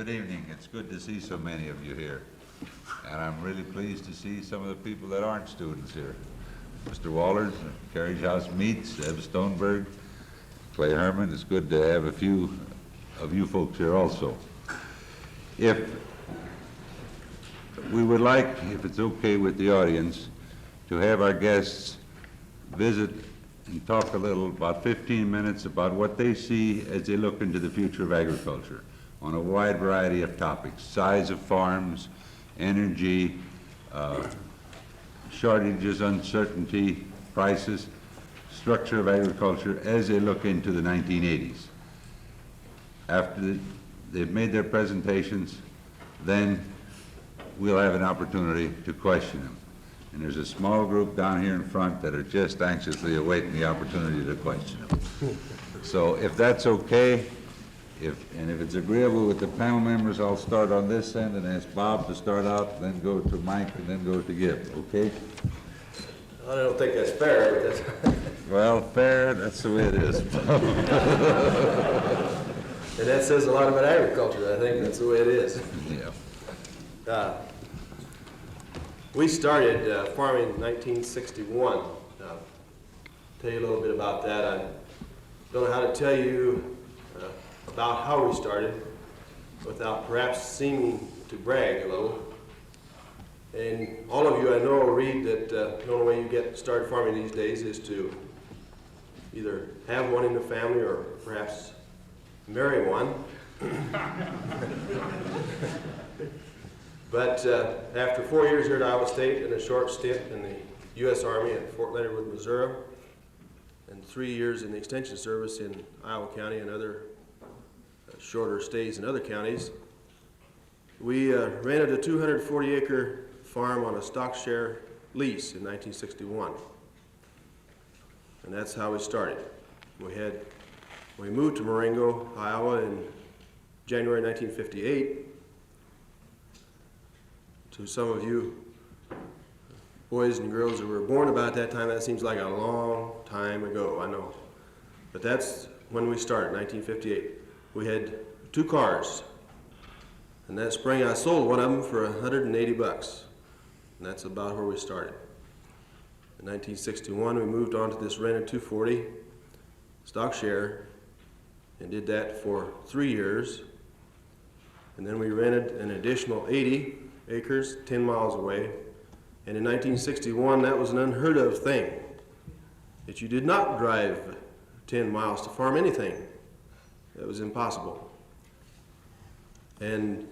Good evening. It's good to see so many of you here. And I'm really pleased to see some of the people that aren't students here. Mr. Wallers, Carriage House Meats, Eb Stoneberg, Clay Herman. It's good to have a few of you folks here also. If we would like, if it's okay with the audience, to have our guests visit and talk a little, about 15 minutes, about what they see as they look into the future of agriculture on a wide variety of topics: size of farms, energy, shortages, uncertainty, prices, structure of agriculture as they look into the 1980s. After they've made their presentations, then we'll have an opportunity to question them. And there's a small group down here in front that are just anxiously awaiting the opportunity to question them. So if that's okay, if it's agreeable with the panel members, I'll start on this end and ask Bob to start out, then go to Mike, and then go to Gib, okay? I don't think that's fair, but that's... Well, fair, that's the way it is. And that says a lot about agriculture. I think that's the way it is. Yeah. We started farming in 1961. Tell you a little bit about that. I don't know how to tell you about how we started without perhaps seeming to brag a little. And all of you I know read that the only way you get started farming these days is to either have one in the family or perhaps marry one. But after 4 years here at Iowa State and a short stint in the U.S. Army at Fort Leonard Wood, Missouri, and 3 years in the Extension Service in Iowa County and other shorter stays in other counties, we rented a 240-acre farm on a stock share lease in 1961. And that's how we started. We moved to Marengo, Iowa in January 1958. To some of you boys and girls who were born about that time, that seems like a long time ago, I know. But that's when we started, 1958. We had 2 cars. And that spring I sold one of them for $180. And that's about where we started. In 1961, we moved on to this rented 240 stock share and did that for 3 years. And then we rented an additional 80 acres 10 miles away. And in 1961, that was an unheard of thing, that you did not drive 10 miles to farm anything. That was impossible. And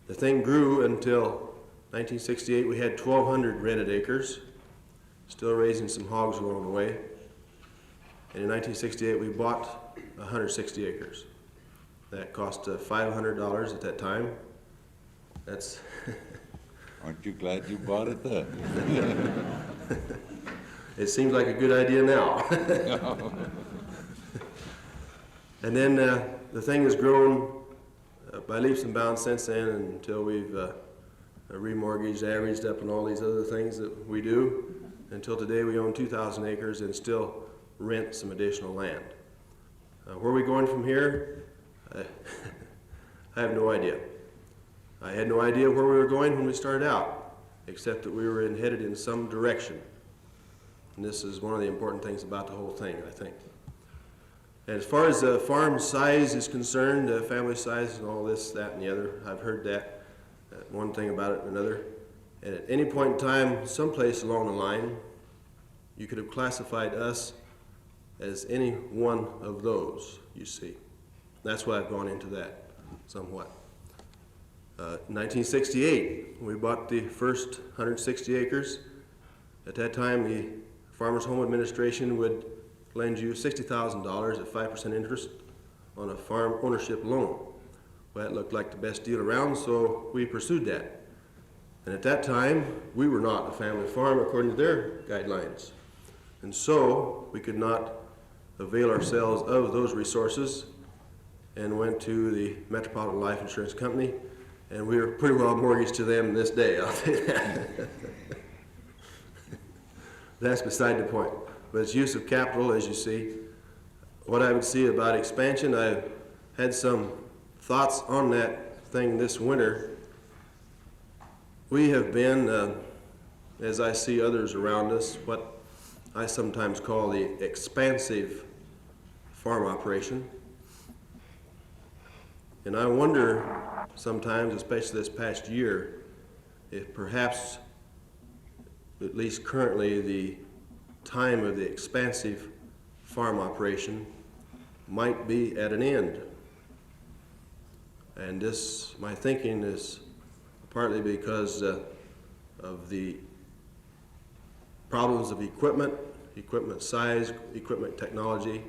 the thing grew until 1968. We had 1,200 rented acres, still raising some hogs along the way. And in 1968, we bought 160 acres. That cost $500 at that time. That's Aren't you glad you bought it then? It seems like a good idea now. And then the thing has grown by leaps and bounds since then until we've remortgaged, averaged up, and all these other things that we do. Until today, we own 2,000 acres and still rent some additional land. Where are we going from here? I have no idea. I had no idea where we were going when we started out, except that we were headed in some direction. And this is one of the important things about the whole thing, I think. And as far as farm size is concerned, family size and all this, that, and the other, I've heard that, one thing about it and another. And at any point in time, someplace along the line, you could have classified us as any one of those, you see. That's why I've gone into that somewhat. 1968, we bought the first 160 acres. At that time, the Farmers Home Administration would lend you $60,000 at 5% interest on a farm ownership loan. Well, that looked like the best deal around, so we pursued that. And at that time, we were not a family farm according to their guidelines. And so we could not avail ourselves of those resources and went to the Metropolitan Life Insurance Company, and we were pretty well mortgaged to them this day, I'll tell you that. That's beside the point. But it's use of capital, as you see. What I would see about expansion, I've had some thoughts on that thing this winter. We have been, as I see others around us, what I sometimes call the expansive farm operation. And I wonder sometimes, especially this past year, if perhaps, at least currently, the time of the expansive farm operation might be at an end. And this, my thinking is partly because of the problems of equipment size, equipment technology,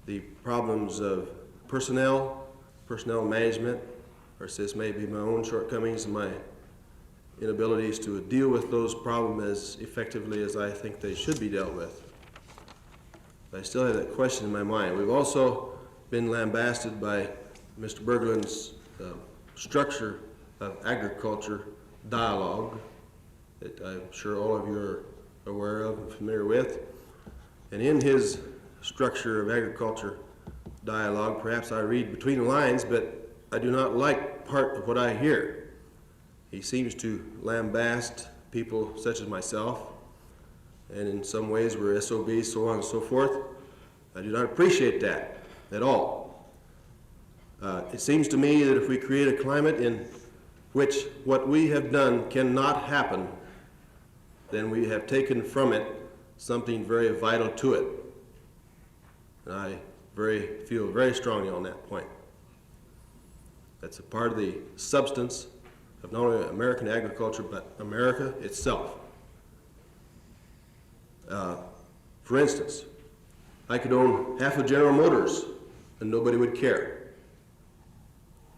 the problems of personnel management, or this may be my own shortcomings and my inabilities to deal with those problems as effectively as I think they should be dealt with. I still have that question in my mind. We've also been lambasted by Mr. Berglund's structure of agriculture dialogue that I'm sure all of you are aware of and familiar with. And in his structure of agriculture dialogue, perhaps I read between the lines, but I do not like part of what I hear. He seems to lambast people such as myself, and in some ways we're SOBs, so on and so forth. I do not appreciate that at all. It seems to me that if we create a climate in which what we have done cannot happen, then we have taken from it something very vital to it. And I feel very strongly on that point. That's a part of the substance of not only American agriculture, but America itself. For instance, I could own half of General Motors and nobody would care.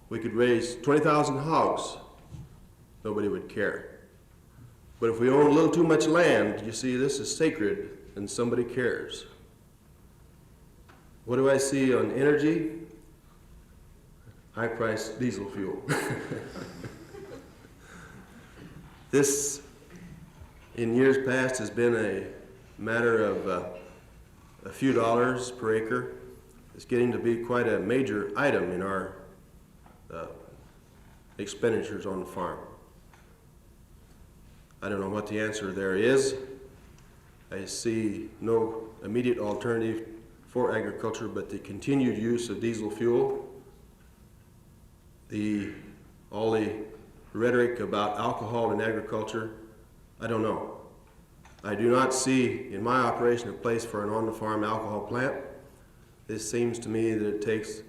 We could raise 20,000 hogs, nobody would care. But if we own a little too much land, you see, this is sacred and somebody cares. What do I see on energy? High-priced diesel fuel. This, in years past, has been a matter of a few dollars per acre. It's getting to be quite a major item in our expenditures on the farm. I don't know what the answer there is. I see no immediate alternative for agriculture but the continued use of diesel fuel. All the rhetoric about alcohol in agriculture, I don't know. I do not see in my operation a place for an on-the-farm alcohol plant. This seems to me that it takes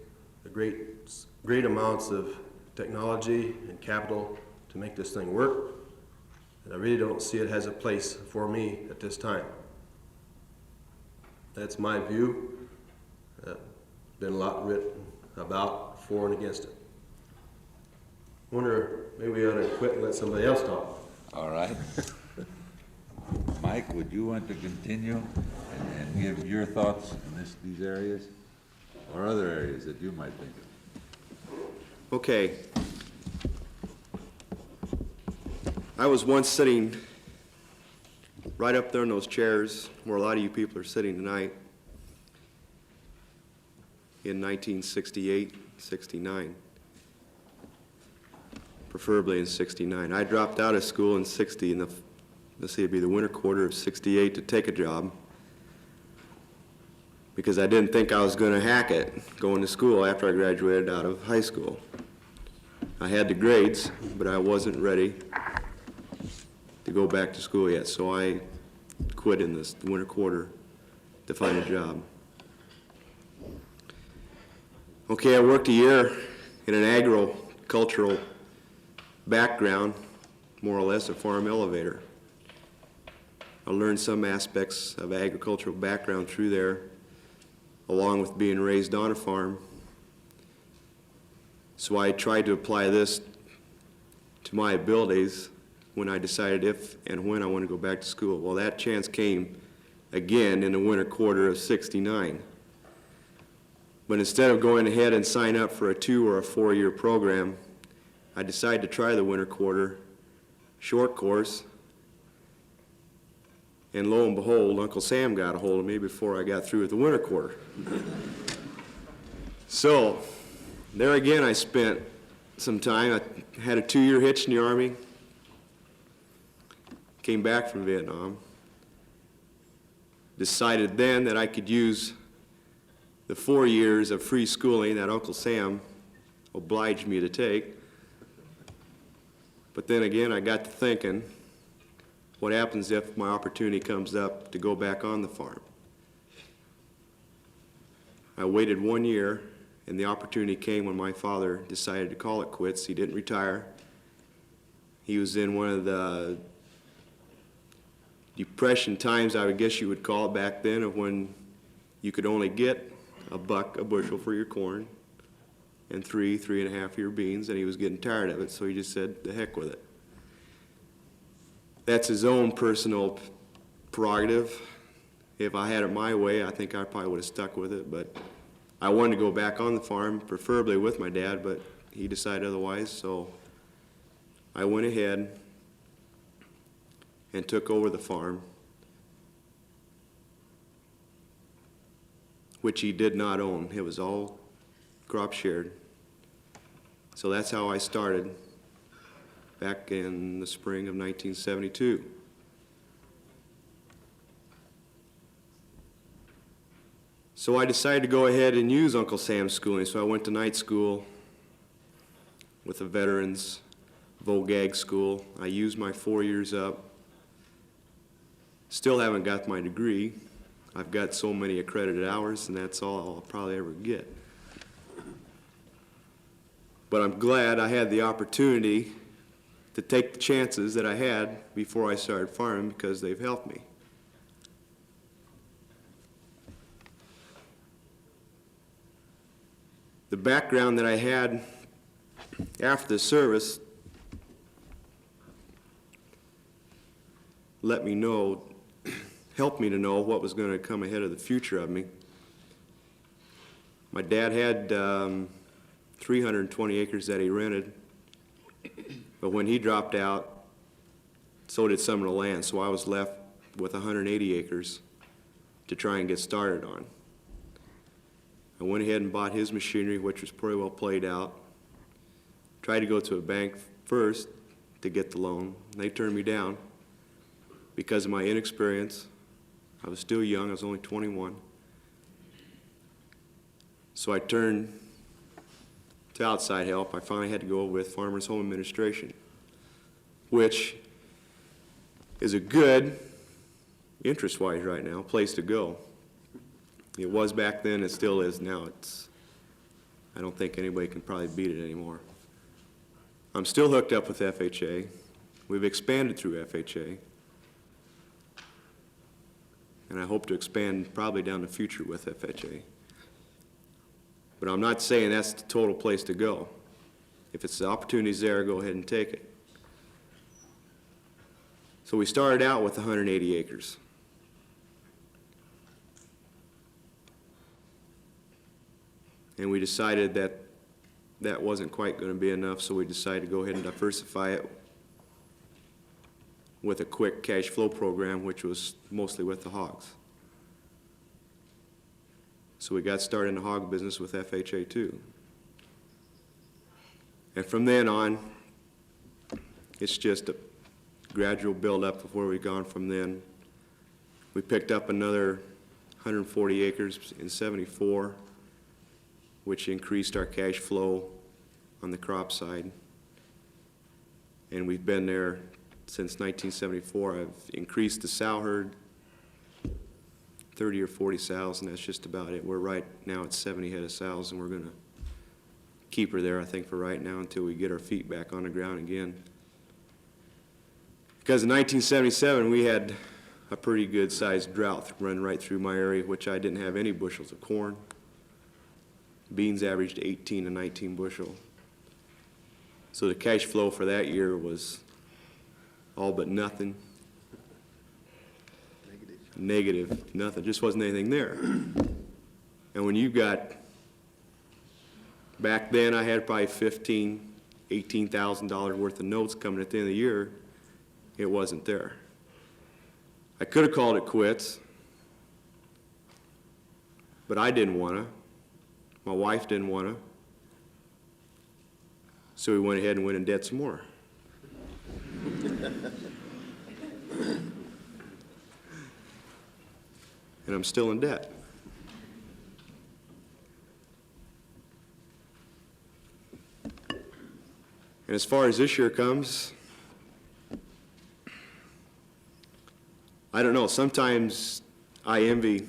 a great amounts of technology and capital to make this thing work. And I really don't see it has a place for me at this time. That's my view. Been a lot written about for and against it. Wonder, maybe we ought to quit and let somebody else talk. All right. Mike, would you want to continue and give your thoughts on these areas or other areas that you might think of? Okay. I was once sitting right up there in those chairs where a lot of you people are sitting tonight in 1968, 69. Preferably in 69. I dropped out of school in 60, let's see, it'd be the winter quarter of 68 to take a job because I didn't think I was going to hack it going to school after I graduated out of high school. I had the grades, but I wasn't ready to go back to school yet, so I quit in the winter quarter to find a job. Okay, I worked a year in an agricultural background, more or less a farm elevator. I learned some aspects of agricultural background through there, along with being raised on a farm. So I tried to apply this to my abilities when I decided if and when I want to go back to school. Well, that chance came again in the winter quarter of 69. But instead of going ahead and sign up for a 2 or a 4-year program, I decided to try the winter quarter short course. And lo and behold, Uncle Sam got a hold of me before I got through with the winter quarter. So, there again I spent some time. I had a 2-year hitch in the Army. Came back from Vietnam. Decided then that I could use the 4 years of free schooling that Uncle Sam obliged me to take. But then again, I got to thinking, what happens if my opportunity comes up to go back on the farm? I waited 1 year, and the opportunity came when my father decided to call it quits. He didn't retire. He was in one of the depression times, I would guess you would call it back then, of when you could only get $1 a bushel for your corn and 3.5 year beans, and he was getting tired of it, so he just said, the heck with it. That's his own personal prerogative. If I had it my way, I think I probably would have stuck with it, but I wanted to go back on the farm, preferably with my dad, but he decided otherwise, so I went ahead and took over the farm, which he did not own. It was all crop shared. So that's how I started back in the spring of 1972. So I decided to go ahead and use Uncle Sam's schooling, so I went to night school with the veterans, VOGAG school. I used my 4 years up. Still haven't got my degree. I've got so many accredited hours, and that's all I'll probably ever get. But I'm glad I had the opportunity to take the chances that I had before I started farming, because they've helped me. The background that I had after the service let me know, helped me to know what was going to come ahead of the future of me. My dad had 320 acres that he rented, but when he dropped out, so did some of the land, so I was left with 180 acres to try and get started on. I went ahead and bought his machinery, which was pretty well played out. Tried to go to a bank first to get the loan. They turned me down because of my inexperience. I was still young, I was only 21. So I turned to outside help. I finally had to go with Farmers Home Administration, which is a good, interest-wise right now, place to go. It was back then, it still is now. I don't think anybody can probably beat it anymore. I'm still hooked up with FHA. We've expanded through FHA. And I hope to expand probably down the future with FHA. But I'm not saying that's the total place to go. If it's the opportunity's there, go ahead and take it. So we started out with 180 acres. And we decided that that wasn't quite going to be enough, so we decided to go ahead and diversify it with a quick cash flow program, which was mostly with the hogs. So we got started in the hog business with FHA too. And from then on, it's just a gradual build-up of where we've gone from then. We picked up another 140 acres in '74, which increased our cash flow on the crop side. And we've been there since 1974. I've increased the sow herd 30 or 40 sows, and that's just about it. We're right now at 70 head of sows, and we're going to keep her there, I think, for right now until we get our feet back on the ground again. Because in 1977, we had a pretty good-sized drought run right through my area, which I didn't have any bushels of corn. Beans averaged 18 to 19 bushel. So the cash flow for that year was all but nothing. Negative, nothing, just wasn't anything there. And when you got, back then I had probably $15,000, $18,000 worth of notes coming at the end of the year, it wasn't there. I could have called it quits, but I didn't want to. My wife didn't want to. So we went ahead and went in debt some more. And I'm still in debt. And as far as this year comes, I don't know, sometimes I envy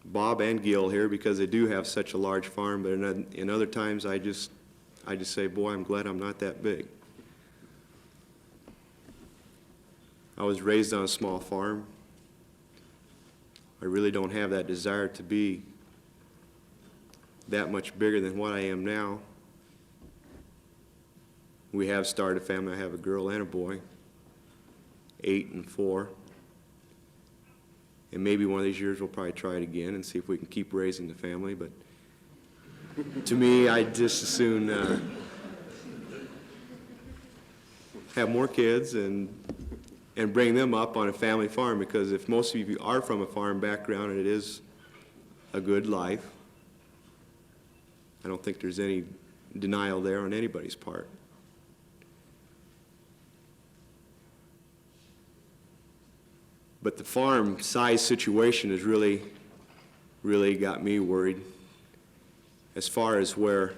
Bob and Gil here because they do have such a large farm, but in other times I just say, boy, I'm glad I'm not that big. I was raised on a small farm. I really don't have that desire to be that much bigger than what I am now. We have started a family. I have a girl and a boy, 8 and 4. And maybe one of these years we'll probably try it again and see if we can keep raising the family. But to me, I'd just as soon have more kids and bring them up on a family farm, because if most of you are from a farm background and it is a good life, I don't think there's any denial there on anybody's part. But the farm size situation has really got me worried as far as where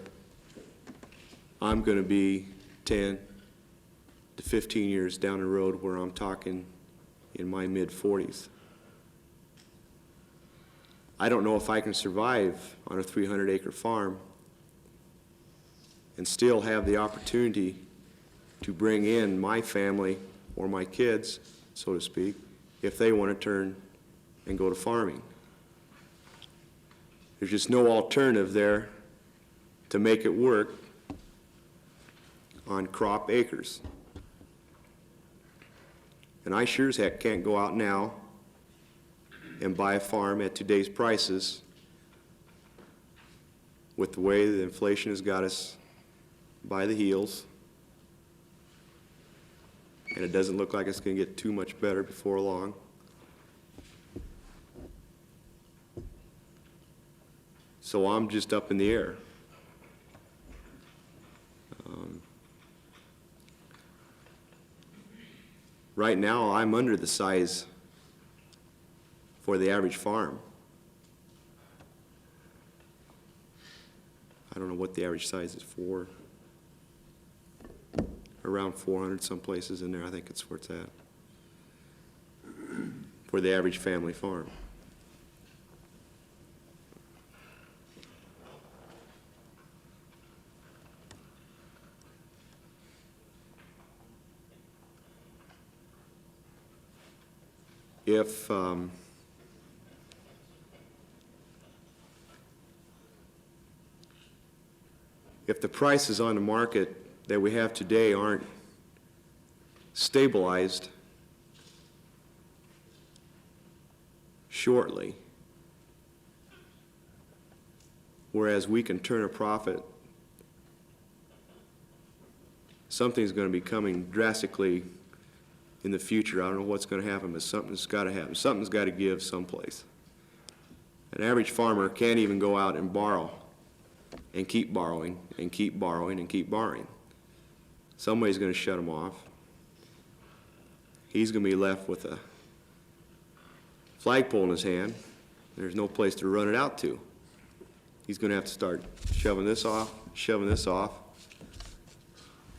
I'm going to be 10 to 15 years down the road, where I'm talking in my mid-40s. I don't know if I can survive on a 300-acre farm and still have the opportunity to bring in my family or my kids, so to speak, if they want to turn and go to farming. There's just no alternative there to make it work on crop acres. And I sure as heck can't go out now and buy a farm at today's prices with the way that inflation has got us by the heels. And it doesn't look like it's going to get too much better before long. So I'm just up in the air. Right now, I'm under the size for the average farm. I don't know what the average size is for. Around 400 some places in there, I think it's where it's at. For the average family farm. If the prices on the market that we have today aren't stabilized shortly, whereas we can turn a profit, something's going to be coming drastically in the future. I don't know what's going to happen, but something's got to happen. Something's got to give someplace. An average farmer can't even go out and borrow and keep borrowing and keep borrowing and keep borrowing. Somebody's going to shut him off. He's going to be left with a flagpole in his hand. There's no place to run it out to. He's going to have to start shoving this off, shoving this off.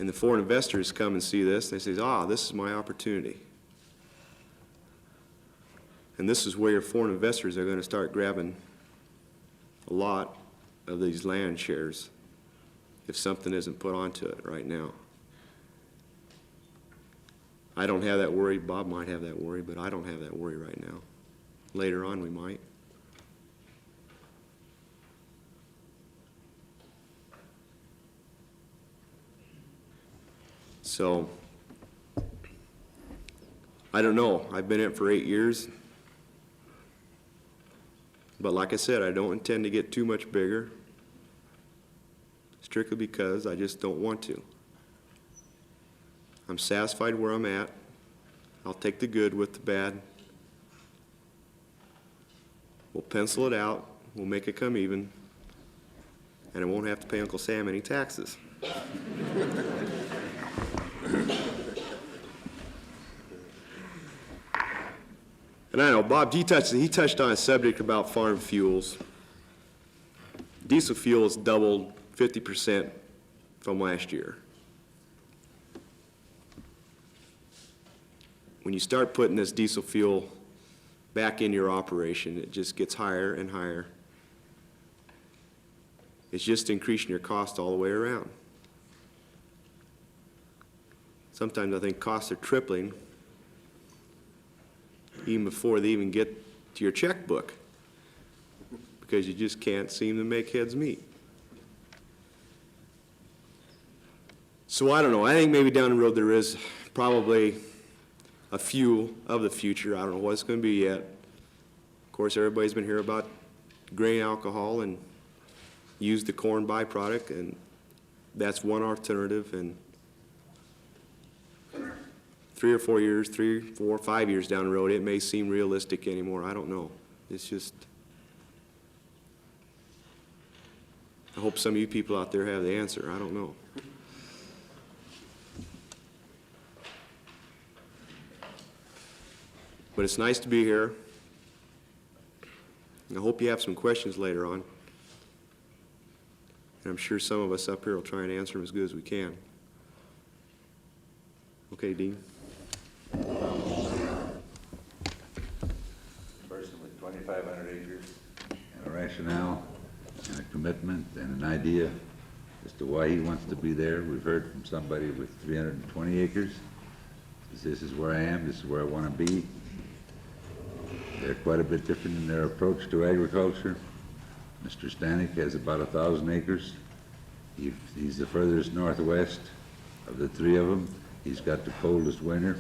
And the foreign investors come and see this, and they say, this is my opportunity. And this is where your foreign investors are going to start grabbing a lot of these land shares if something isn't put onto it right now. I don't have that worry. Bob might have that worry, but I don't have that worry right now. Later on, we might. So, I don't know. I've been in it for 8 years. But like I said, I don't intend to get too much bigger, strictly because I just don't want to. I'm satisfied where I'm at. I'll take the good with the bad. We'll pencil it out. We'll make it come even. and I won't have to pay Uncle Sam any taxes. And I know, Bob, he touched on a subject about farm fuels. Diesel fuel has doubled 50% from last year. When you start putting this diesel fuel back in your operation, it just gets higher and higher. It's just increasing your cost all the way around. Sometimes I think costs are tripling even before they even get to your checkbook, because you just can't seem to make ends meet. So I don't know. I think maybe down the road there is probably a fuel of the future. I don't know what it's going to be yet. Of course, everybody's been hearing about grain alcohol and use the corn byproduct, and that's one alternative. And 3 or 4 years, 3, 4, 5 years down the road, it may seem realistic anymore. I don't know. It's just, I hope some of you people out there have the answer. I don't know. But it's nice to be here. I hope you have some questions later on. And I'm sure some of us up here will try and answer them as good as we can. Okay, Dean? Person with 2,500 acres and a rationale and a commitment and an idea as to why he wants to be there. We've heard from somebody with 320 acres. This is where I am, this is where I want to be. They're quite a bit different in their approach to agriculture. Mr. Stanek has about 1,000 acres. He's the furthest northwest of the three of them. He's got the coldest winter.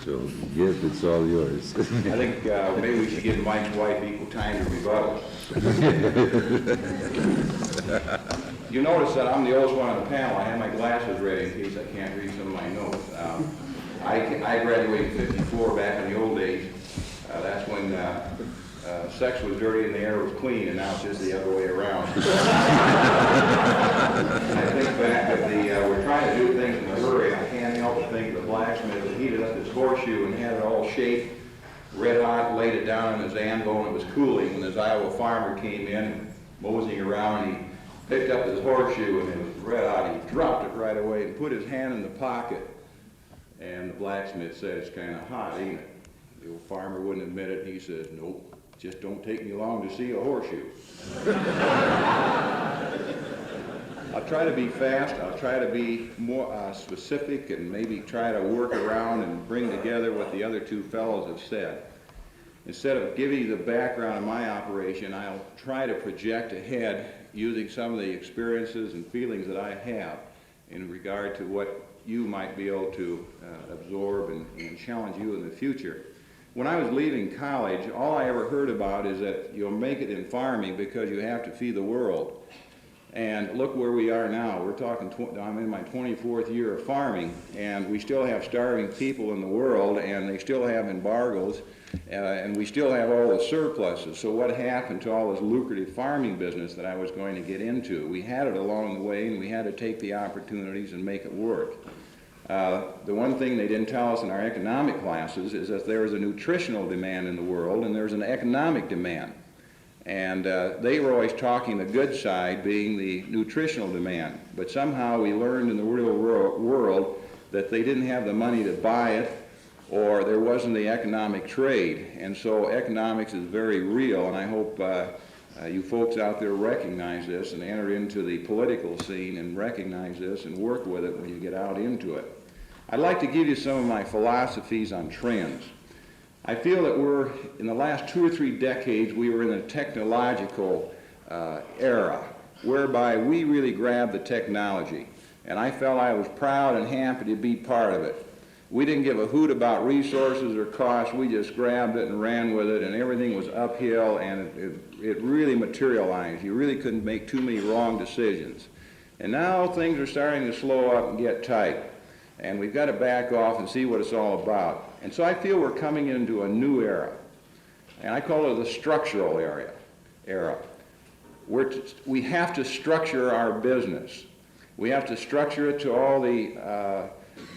So, Gib, it's all yours. I think maybe we should give Mike's wife equal time to rebuttal. You notice that I'm the oldest one on the panel. I have my glasses ready in case I can't read some of my notes. I graduated in '54 back in the old days. That's when sex was dirty and the air was clean, and now it's just the other way around. I think back at we're trying to do things in a hurry, and I can't help but think of the blacksmith that heated up his horseshoe and had it all shaped, red hot, laid it down on his anvil, and it was cooling when this Iowa farmer came in, moseying around, and he picked up his horseshoe, and it was red hot. He dropped it right away and put his hand in the pocket, and the blacksmith said, "It's kind of hot, ain't it?" The old farmer wouldn't admit it, and he says, "Nope, just don't take me long to see a horseshoe." I'll try to be fast, I'll try to be more specific, and maybe try to work around and bring together what the other two fellows have said. Instead of giving you the background of my operation, I'll try to project ahead using some of the experiences and feelings that I have in regard to what you might be able to absorb and challenge you in the future. When I was leaving college, all I ever heard about is that you'll make it in farming because you have to feed the world. And look where we are now. We're talking, I'm in my 24th year of farming, and we still have starving people in the world, and they still have embargoes, and we still have all the surpluses. So what happened to all this lucrative farming business that I was going to get into? We had it along the way, and we had to take the opportunities and make it work. The one thing they didn't tell us in our economic classes is that there is a nutritional demand in the world, and there's an economic demand. And they were always talking the good side being the nutritional demand. But somehow we learned in the real world that they didn't have the money to buy it, or there wasn't the economic trade. And so economics is very real, and I hope you folks out there recognize this and enter into the political scene and recognize this and work with it when you get out into it. I'd like to give you some of my philosophies on trends. I feel that we're, in the last 2 or 3 decades, we were in a technological era whereby we really grabbed the technology. And I felt I was proud and happy to be part of it. We didn't give a hoot about resources or costs. We just grabbed it and ran with it, and everything was uphill, and it really materialized. You really couldn't make too many wrong decisions. And now things are starting to slow up and get tight. And we've got to back off and see what it's all about. And so I feel we're coming into a new era. And I call it the structural era. we have to structure our business. We have to structure it to all the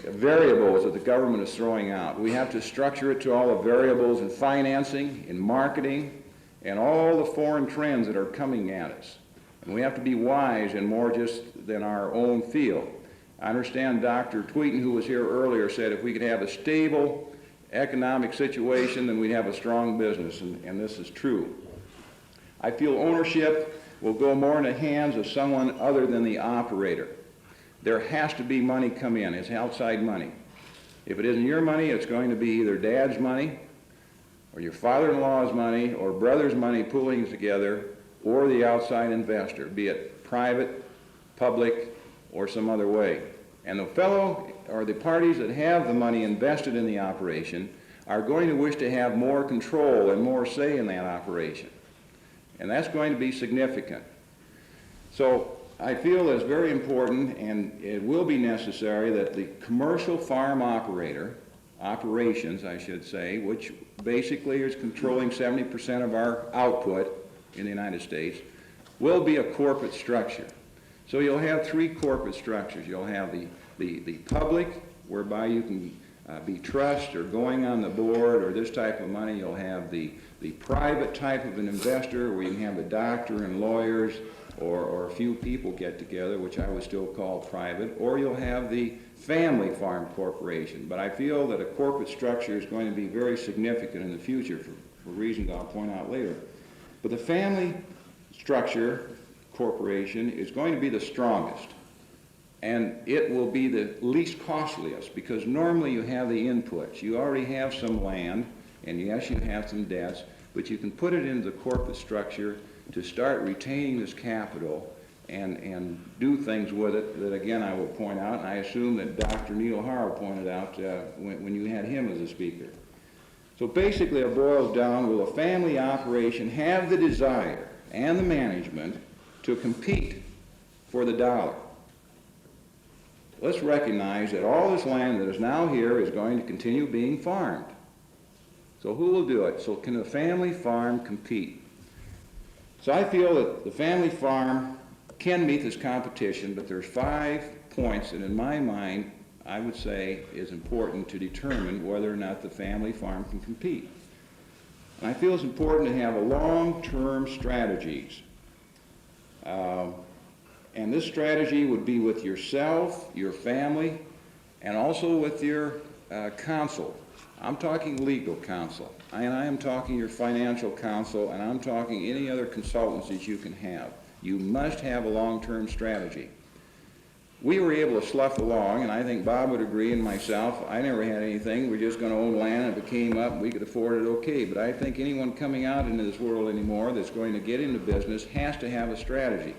variables that the government is throwing out. We have to structure it to all the variables in financing, in marketing, and all the foreign trends that are coming at us. And we have to be wise in more just than our own field. I understand Dr. Tweeten, who was here earlier, said if we could have a stable economic situation, then we'd have a strong business, and this is true. I feel ownership will go more in the hands of someone other than the operator. There has to be money come in. It's outside money. If it isn't your money, it's going to be either dad's money or your father-in-law's money or brother's money pooling together or the outside investor, be it private, public, or some other way. And the fellow or the parties that have the money invested in the operation are going to wish to have more control and more say in that operation. And that's going to be significant. So I feel it's very important, and it will be necessary, that the commercial farm operations, I should say, which basically is controlling 70% of our output in the United States, will be a corporate structure. So you'll have three corporate structures. You'll have the public, whereby you can be trust or going on the board or this type of money. You'll have the private type of an investor, where you can have the doctor and lawyers or a few people get together, which I would still call private, or you'll have the family farm corporation. But I feel that a corporate structure is going to be very significant in the future for reasons I'll point out later. But the family structure corporation is going to be the strongest, and it will be the least costliest, because normally you have the inputs. You already have some land, and yes, you have some debts, but you can put it into the corporate structure to start retaining this capital and do things with it that, again, I will point out, and I assume that Dr. Neil Harrow pointed out when you had him as a speaker. So basically it boils down, will a family operation have the desire and the management to compete for the dollar? Let's recognize that all this land that is now here is going to continue being farmed. So who will do it? So can the family farm compete? So I feel that the family farm can meet this competition, but there's 5 points that in my mind I would say is important to determine whether or not the family farm can compete. And I feel it's important to have a long-term strategies. And this strategy would be with yourself, your family, and also with your counsel. I'm talking legal counsel, and I am talking your financial counsel, and I'm talking any other consultants that you can have. You must have a long-term strategy. We were able to slough along, and I think Bob would agree, and myself, I never had anything. We're just going to own land, and if it came up, we could afford it, okay. But I think anyone coming out into this world anymore that's going to get into business has to have a strategy.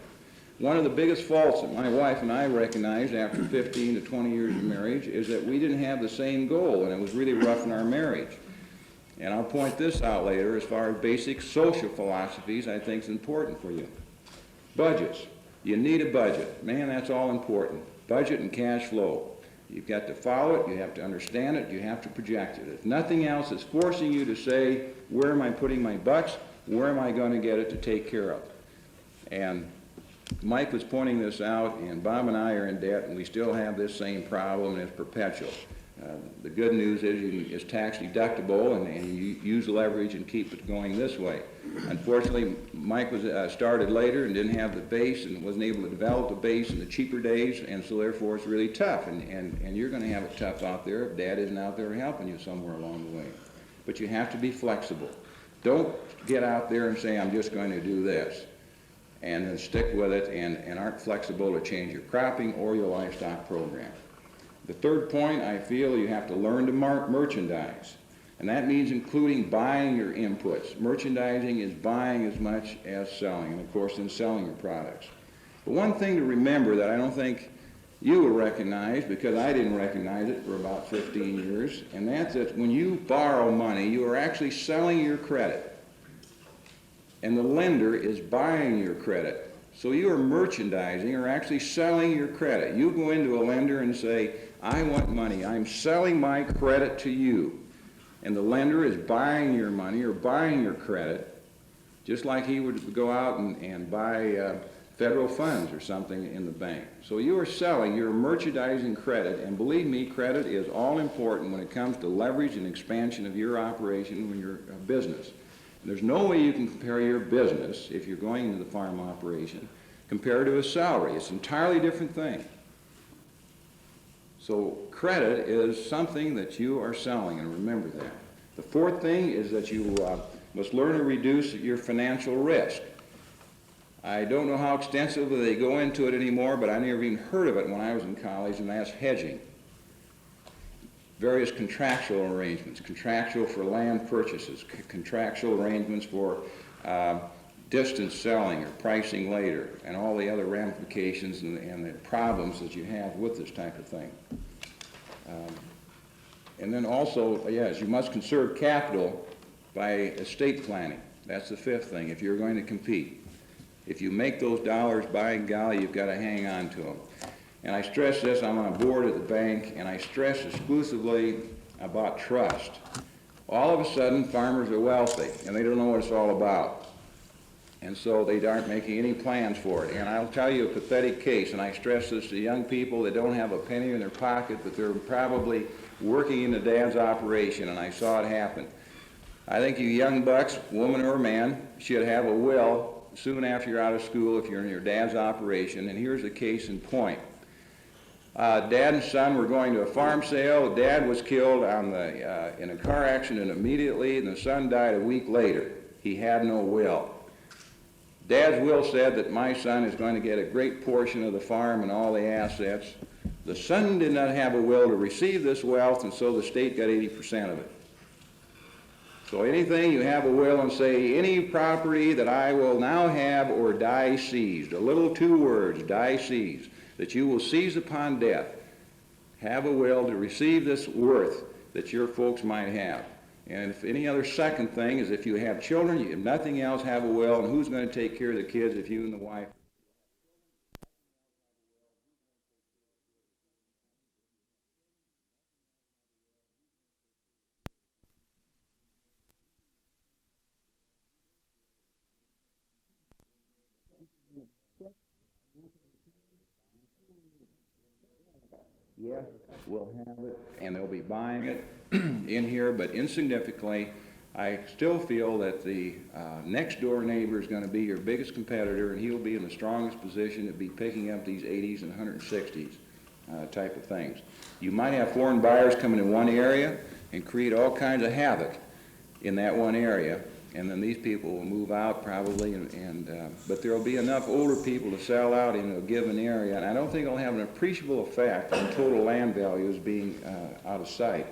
One of the biggest faults that my wife and I recognized after 15 to 20 years of marriage is that we didn't have the same goal, and it was really rough in our marriage. And I'll point this out later as far as basic social philosophies I think is important for you. Budgets. You need a budget. Man, that's all important. Budget and cash flow. You've got to follow it, you have to understand it, you have to project it. If nothing else is forcing you to say, where am I putting my bucks? Where am I going to get it to take care of? And Mike was pointing this out, and Bob and I are in debt, and we still have this same problem, and it's perpetual. The good news is it's tax deductible, and you use leverage and keep it going this way. Unfortunately, Mike was started later and didn't have the base and wasn't able to develop the base in the cheaper days, and so therefore it's really tough. And you're going to have it tough out there if Dad isn't out there helping you somewhere along the way. But you have to be flexible. Don't get out there and say, I'm just going to do this, and then stick with it and aren't flexible to change your cropping or your livestock program. The third point, I feel you have to learn to merchandise. And that means including buying your inputs. Merchandising is buying as much as selling, and of course then selling your products. But one thing to remember that I don't think you will recognize, because I didn't recognize it for about 15 years, and that's that when you borrow money, you are actually selling your credit. And the lender is buying your credit. So you are merchandising or actually selling your credit. You go into a lender and say, I want money. I'm selling my credit to you. And the lender is buying your money or buying your credit just like he would go out and buy federal funds or something in the bank. So you are selling, you're merchandising credit, and believe me, credit is all important when it comes to leverage and expansion of your operation when you're a business. And there's no way you can compare your business, if you're going into the farm operation, compared to a salary. It's an entirely different thing. So credit is something that you are selling, and remember that. The fourth thing is that you must learn to reduce your financial risk. I don't know how extensively they go into it anymore, but I never even heard of it when I was in college, and that's hedging. Various contractual arrangements, contractual for land purchases, contractual arrangements for distance selling or pricing later, and all the other ramifications and the problems that you have with this type of thing. And then also, yes, you must conserve capital by estate planning. That's the fifth thing, if you're going to compete. If you make those dollars, by golly, you've got to hang on to them. And I stress this, I'm on a board at the bank, and I stress exclusively about trust. All of a sudden, farmers are wealthy, and they don't know what it's all about. And so they aren't making any plans for it. And I'll tell you a pathetic case, and I stress this to young people that don't have a penny in their pocket, but they're probably working in the dad's operation, and I saw it happen. I think you young bucks, woman or man, should have a will soon after you're out of school if you're in your dad's operation, and here's a case in point. Dad and son were going to a farm sale. Dad was killed in a car accident immediately, and the son died a week later. He had no will. Dad's will said that my son is going to get a great portion of the farm and all the assets. The son did not have a will to receive this wealth, and so the state got 80% of it. So anything you have a will and say, any property that I will now have or die seized, a little 2 words, die seized, that you will seize upon death, have a will to receive this worth that your folks might have. And if any other second thing is if you have children, you have nothing else, have a will, and who's going to take care of the kids if you and the wife? Yes, we'll have it, and they'll be buying it in here, but insignificantly, I still feel that the next door neighbor is going to be your biggest competitor, and he'll be in the strongest position to be picking up these 80s and 160s type of things. You might have foreign buyers coming in one area and create all kinds of havoc in that one area, and then these people will move out probably, but there will be enough older people to sell out in a given area, and I don't think it'll have an appreciable effect on total land values being out of sight.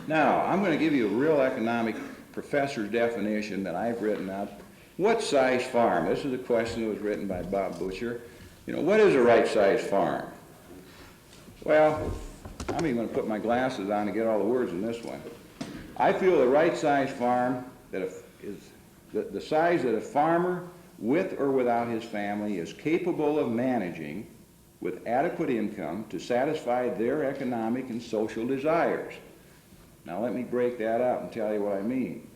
Now, I'm going to give you a real economic professor's definition that I've written up. What size farm? This is a question that was written by Bob Butcher. You know, what is a right size farm? Well, I'm even going to put my glasses on to get all the words in this one. I feel the right size farm that is the size that a farmer, with or without his family, is capable of managing with adequate income to satisfy their economic and social desires. Now let me break that up and tell you what I mean.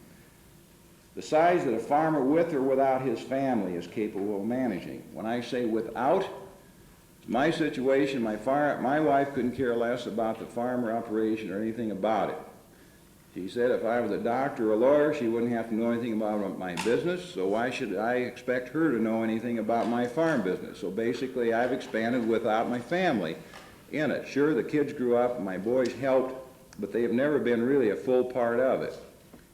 The size that a farmer, with or without his family, is capable of managing. When I say without, my situation, my wife couldn't care less about the farmer operation or anything about it. She said if I was a doctor or a lawyer, she wouldn't have to know anything about my business, so why should I expect her to know anything about my farm business? So basically, I've expanded without my family in it. Sure, the kids grew up, and my boys helped, but they have never been really a full part of it.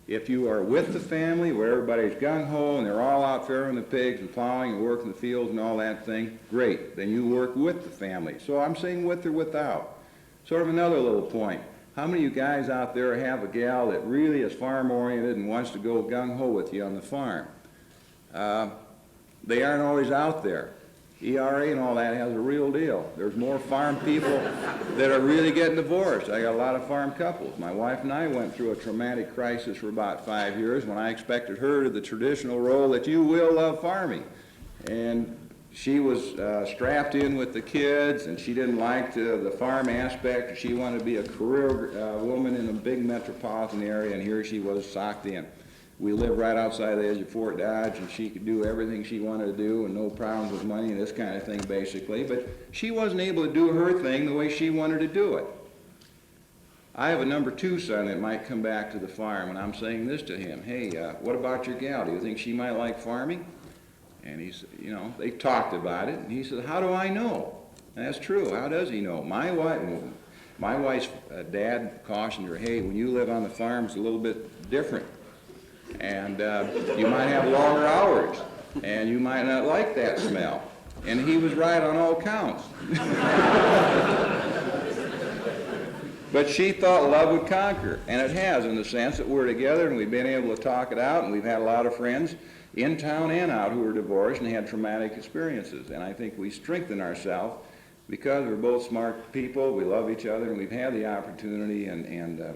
If you are with the family, where everybody's gung-ho, and they're all out farrowing the pigs and plowing and working the fields and all that thing, great. Then you work with the family. So I'm saying with or without. Sort of another little point. How many of you guys out there have a gal that really is farm-oriented and wants to go gung-ho with you on the farm? They aren't always out there. ERA and all that has a real deal. There's more farm people that are really getting divorced. I got a lot of farm couples. My wife and I went through a traumatic crisis for about 5 years when I expected her to the traditional role that you will love farming. And she was strapped in with the kids, and she didn't like the farm aspect. She wanted to be a career woman in a big metropolitan area, and here she was socked in. we live right outside the edge of Fort Dodge, and she could do everything she wanted to do and no problems with money and this kind of thing, basically. But she wasn't able to do her thing the way she wanted to do it. I have a number 2 son that might come back to the farm, and I'm saying this to him: hey, what about your gal? Do you think she might like farming? And he's, you know, they talked about it, and he said, how do I know? And that's true. How does he know? My wife's dad cautioned her, hey, when you live on the farm, it's a little bit different. And you might have longer hours, and you might not like that smell. And he was right on all counts. But she thought love would conquer, and it has, in the sense that we're together and we've been able to talk it out, and we've had a lot of friends in town and out who were divorced and had traumatic experiences. And I think we strengthen ourselves because we're both smart people, we love each other, and we've had the opportunity and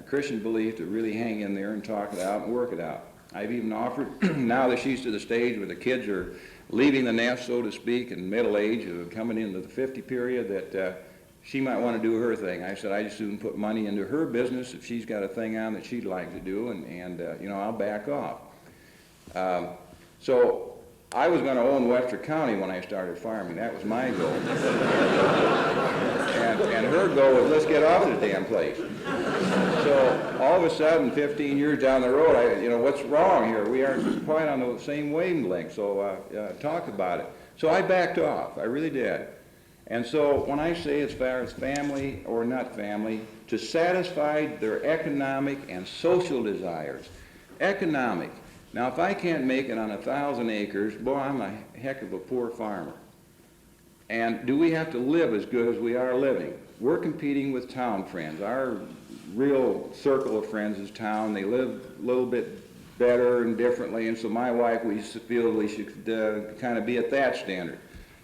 Christian belief to really hang in there and talk it out and work it out. I've even offered, now that she's to the stage where the kids are leaving the nest, so to speak, in middle age, coming into the 50 period, that she might want to do her thing. I said I just soon put money into her business if she's got a thing on that she'd like to do, and you know, I'll back off. So I was going to own Webster County when I started farming. That was my goal. And her goal was, let's get off the damn place. So all of a sudden, 15 years down the road, you know, what's wrong here? We aren't quite on the same wavelength, so talk about it. So I backed off. I really did. And so when I say as far as family or not family, to satisfy their economic and social desires. Economic. Now, if I can't make it on 1,000 acres, boy, I'm a heck of a poor farmer. And do we have to live as good as we are living? We're competing with town friends. Our real circle of friends is town. They live a little bit better and differently, and so my wife, we feel we should kind of be at that standard.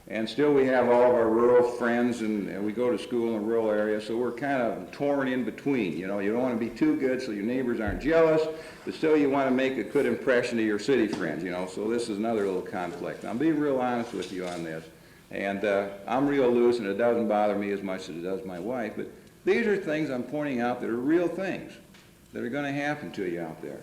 And still we have all of our rural friends, and we go to school in a rural area, so we're kind of torn in between. You know, you don't want to be too good so your neighbors aren't jealous, but still you want to make a good impression to your city friends, you know, so this is another little conflict. I'm being real honest with you on this, and I'm real loose, and it doesn't bother me as much as it does my wife, but these are things I'm pointing out that are real things that are going to happen to you out there.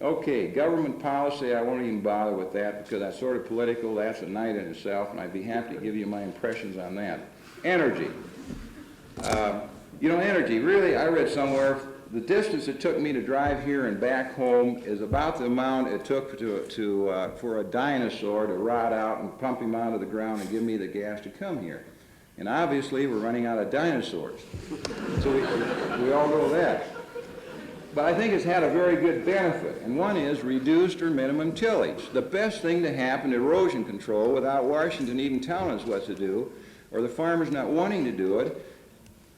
Okay, government policy, I won't even bother with that because that's sort of political. That's a night in itself, and I'd be happy to give you my impressions on that. Energy. You know, energy, really, I read somewhere, the distance it took me to drive here and back home is about the amount it took for a dinosaur to rot out and pump him out of the ground and give me the gas to come here. And obviously, we're running out of dinosaurs. So we all know that. But I think it's had a very good benefit, and one is reduced or minimum tillage. The best thing to happen to erosion control without Washington even telling us what to do, or the farmers not wanting to do it,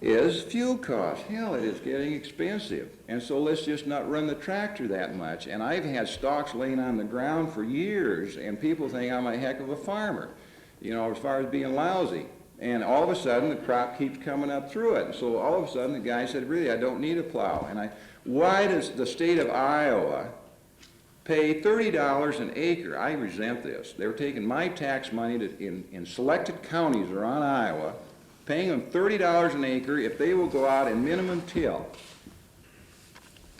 is fuel costs. Hell, it is getting expensive. And so let's just not run the tractor that much. And I've had stalks laying on the ground for years, and people think I'm a heck of a farmer, you know, as far as being lousy. And all of a sudden, the crop keeps coming up through it. And so all of a sudden, the guy said, really, I don't need a plow. And why does the state of Iowa pay $30 an acre? I resent this. They're taking my tax money in selected counties around Iowa, paying them $30 an acre if they will go out and minimum till.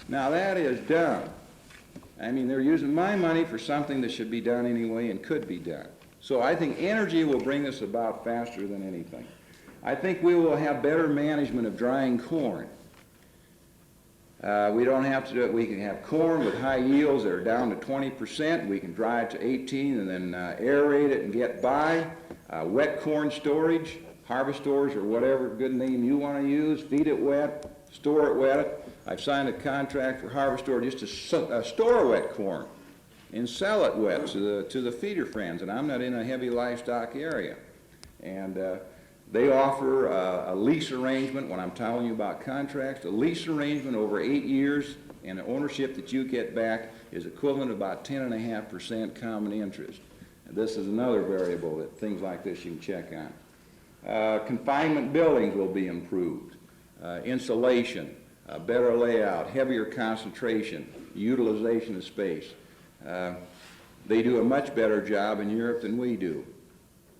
Now that is dumb. I mean, they're using my money for something that should be done anyway and could be done. So I think energy will bring this about faster than anything. I think we will have better management of drying corn. We don't have to do it. We can have corn with high yields that are down to 20%. We can dry it to 18 and then aerate it and get by. Wet corn storage, harvest stores or whatever good name you want to use. Feed it wet, store it wet. I've signed a contract for harvest store just to store wet corn and sell it wet to the feeder friends. And I'm not in a heavy livestock area. And they offer a lease arrangement, when I'm telling you about contracts, a lease arrangement over 8 years, and the ownership that you get back is equivalent to about 10.5% common interest. And this is another variable that things like this you can check on. Confinement buildings will be improved. Insulation, better layout, heavier concentration, utilization of space. They do a much better job in Europe than we do.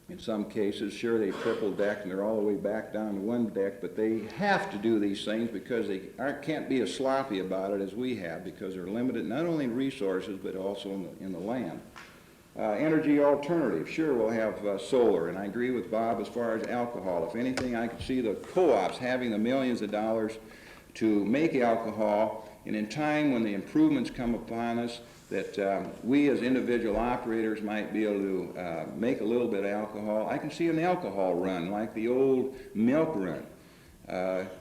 In some cases, sure, they triple deck and they're all the way back down to one deck, but they have to do these things because they can't be as sloppy about it as we have, because they're limited not only in resources but also in the land. Energy alternatives, sure, we'll have solar, and I agree with Bob as far as alcohol. If anything, I could see the co-ops having the millions of dollars to make alcohol, and in time when the improvements come upon us, that we as individual operators might be able to make a little bit of alcohol. I can see an alcohol run like the old milk run.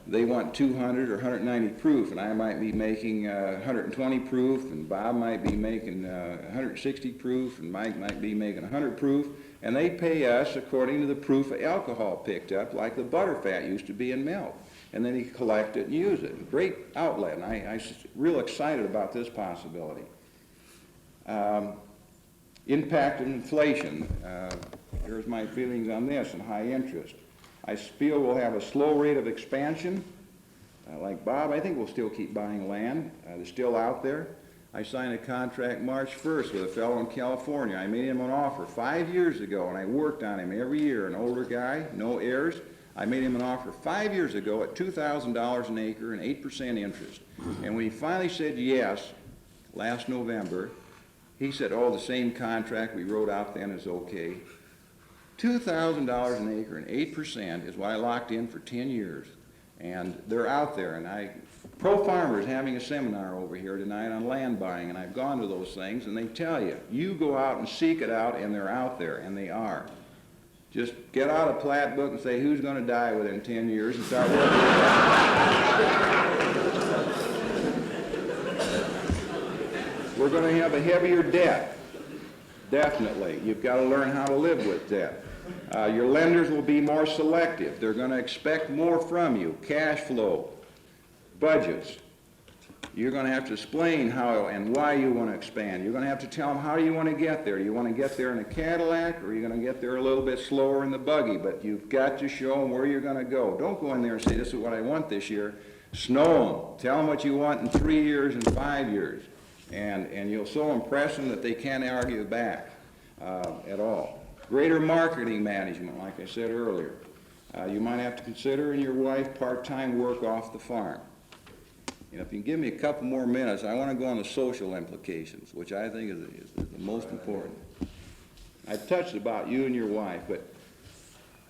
They want 200 or 190 proof, and I might be making 120 proof, and Bob might be making 160 proof, and Mike might be making 100 proof, and they pay us according to the proof of alcohol picked up, like the butterfat used to be in milk. And then you collect it and use it. Great outlet, and I'm real excited about this possibility. Impact of inflation. Here's my feelings on this, and high interest. I feel we'll have a slow rate of expansion. Like Bob, I think we'll still keep buying land. They're still out there. I signed a contract March 1st with a fellow in California. I made him an offer 5 years ago, and I worked on him every year. An older guy, no heirs. I made him an offer 5 years ago at $2,000 an acre and 8% interest. And when he finally said yes, last November, he said, oh, the same contract we wrote out then is okay. $2,000 an acre and 8% is what I locked in for 10 years. And they're out there. And Pro Farmers having a seminar over here tonight on land buying, and I've gone to those things, and they tell you, you go out and seek it out, and they're out there, and they are. Just get out a plat book and say, who's going to die within 10 years, and start working with that. We're going to have a heavier debt, definitely. You've got to learn how to live with debt. Your lenders will be more selective. They're going to expect more from you. Cash flow, budgets. You're going to have to explain how and why you want to expand. You're going to have to tell them how do you want to get there. Do you want to get there in a Cadillac, or are you going to get there a little bit slower in the buggy? But you've got to show them where you're going to go. Don't go in there and say, this is what I want this year. Snow them. Tell them what you want in 3 years and 5 years. And you'll so impress them that they can't argue back at all. Greater marketing management, like I said earlier. You might have to consider in your wife part-time work off the farm. You know, if you can give me a couple more minutes, I want to go on the social implications, which I think is the most important. I've touched about you and your wife, but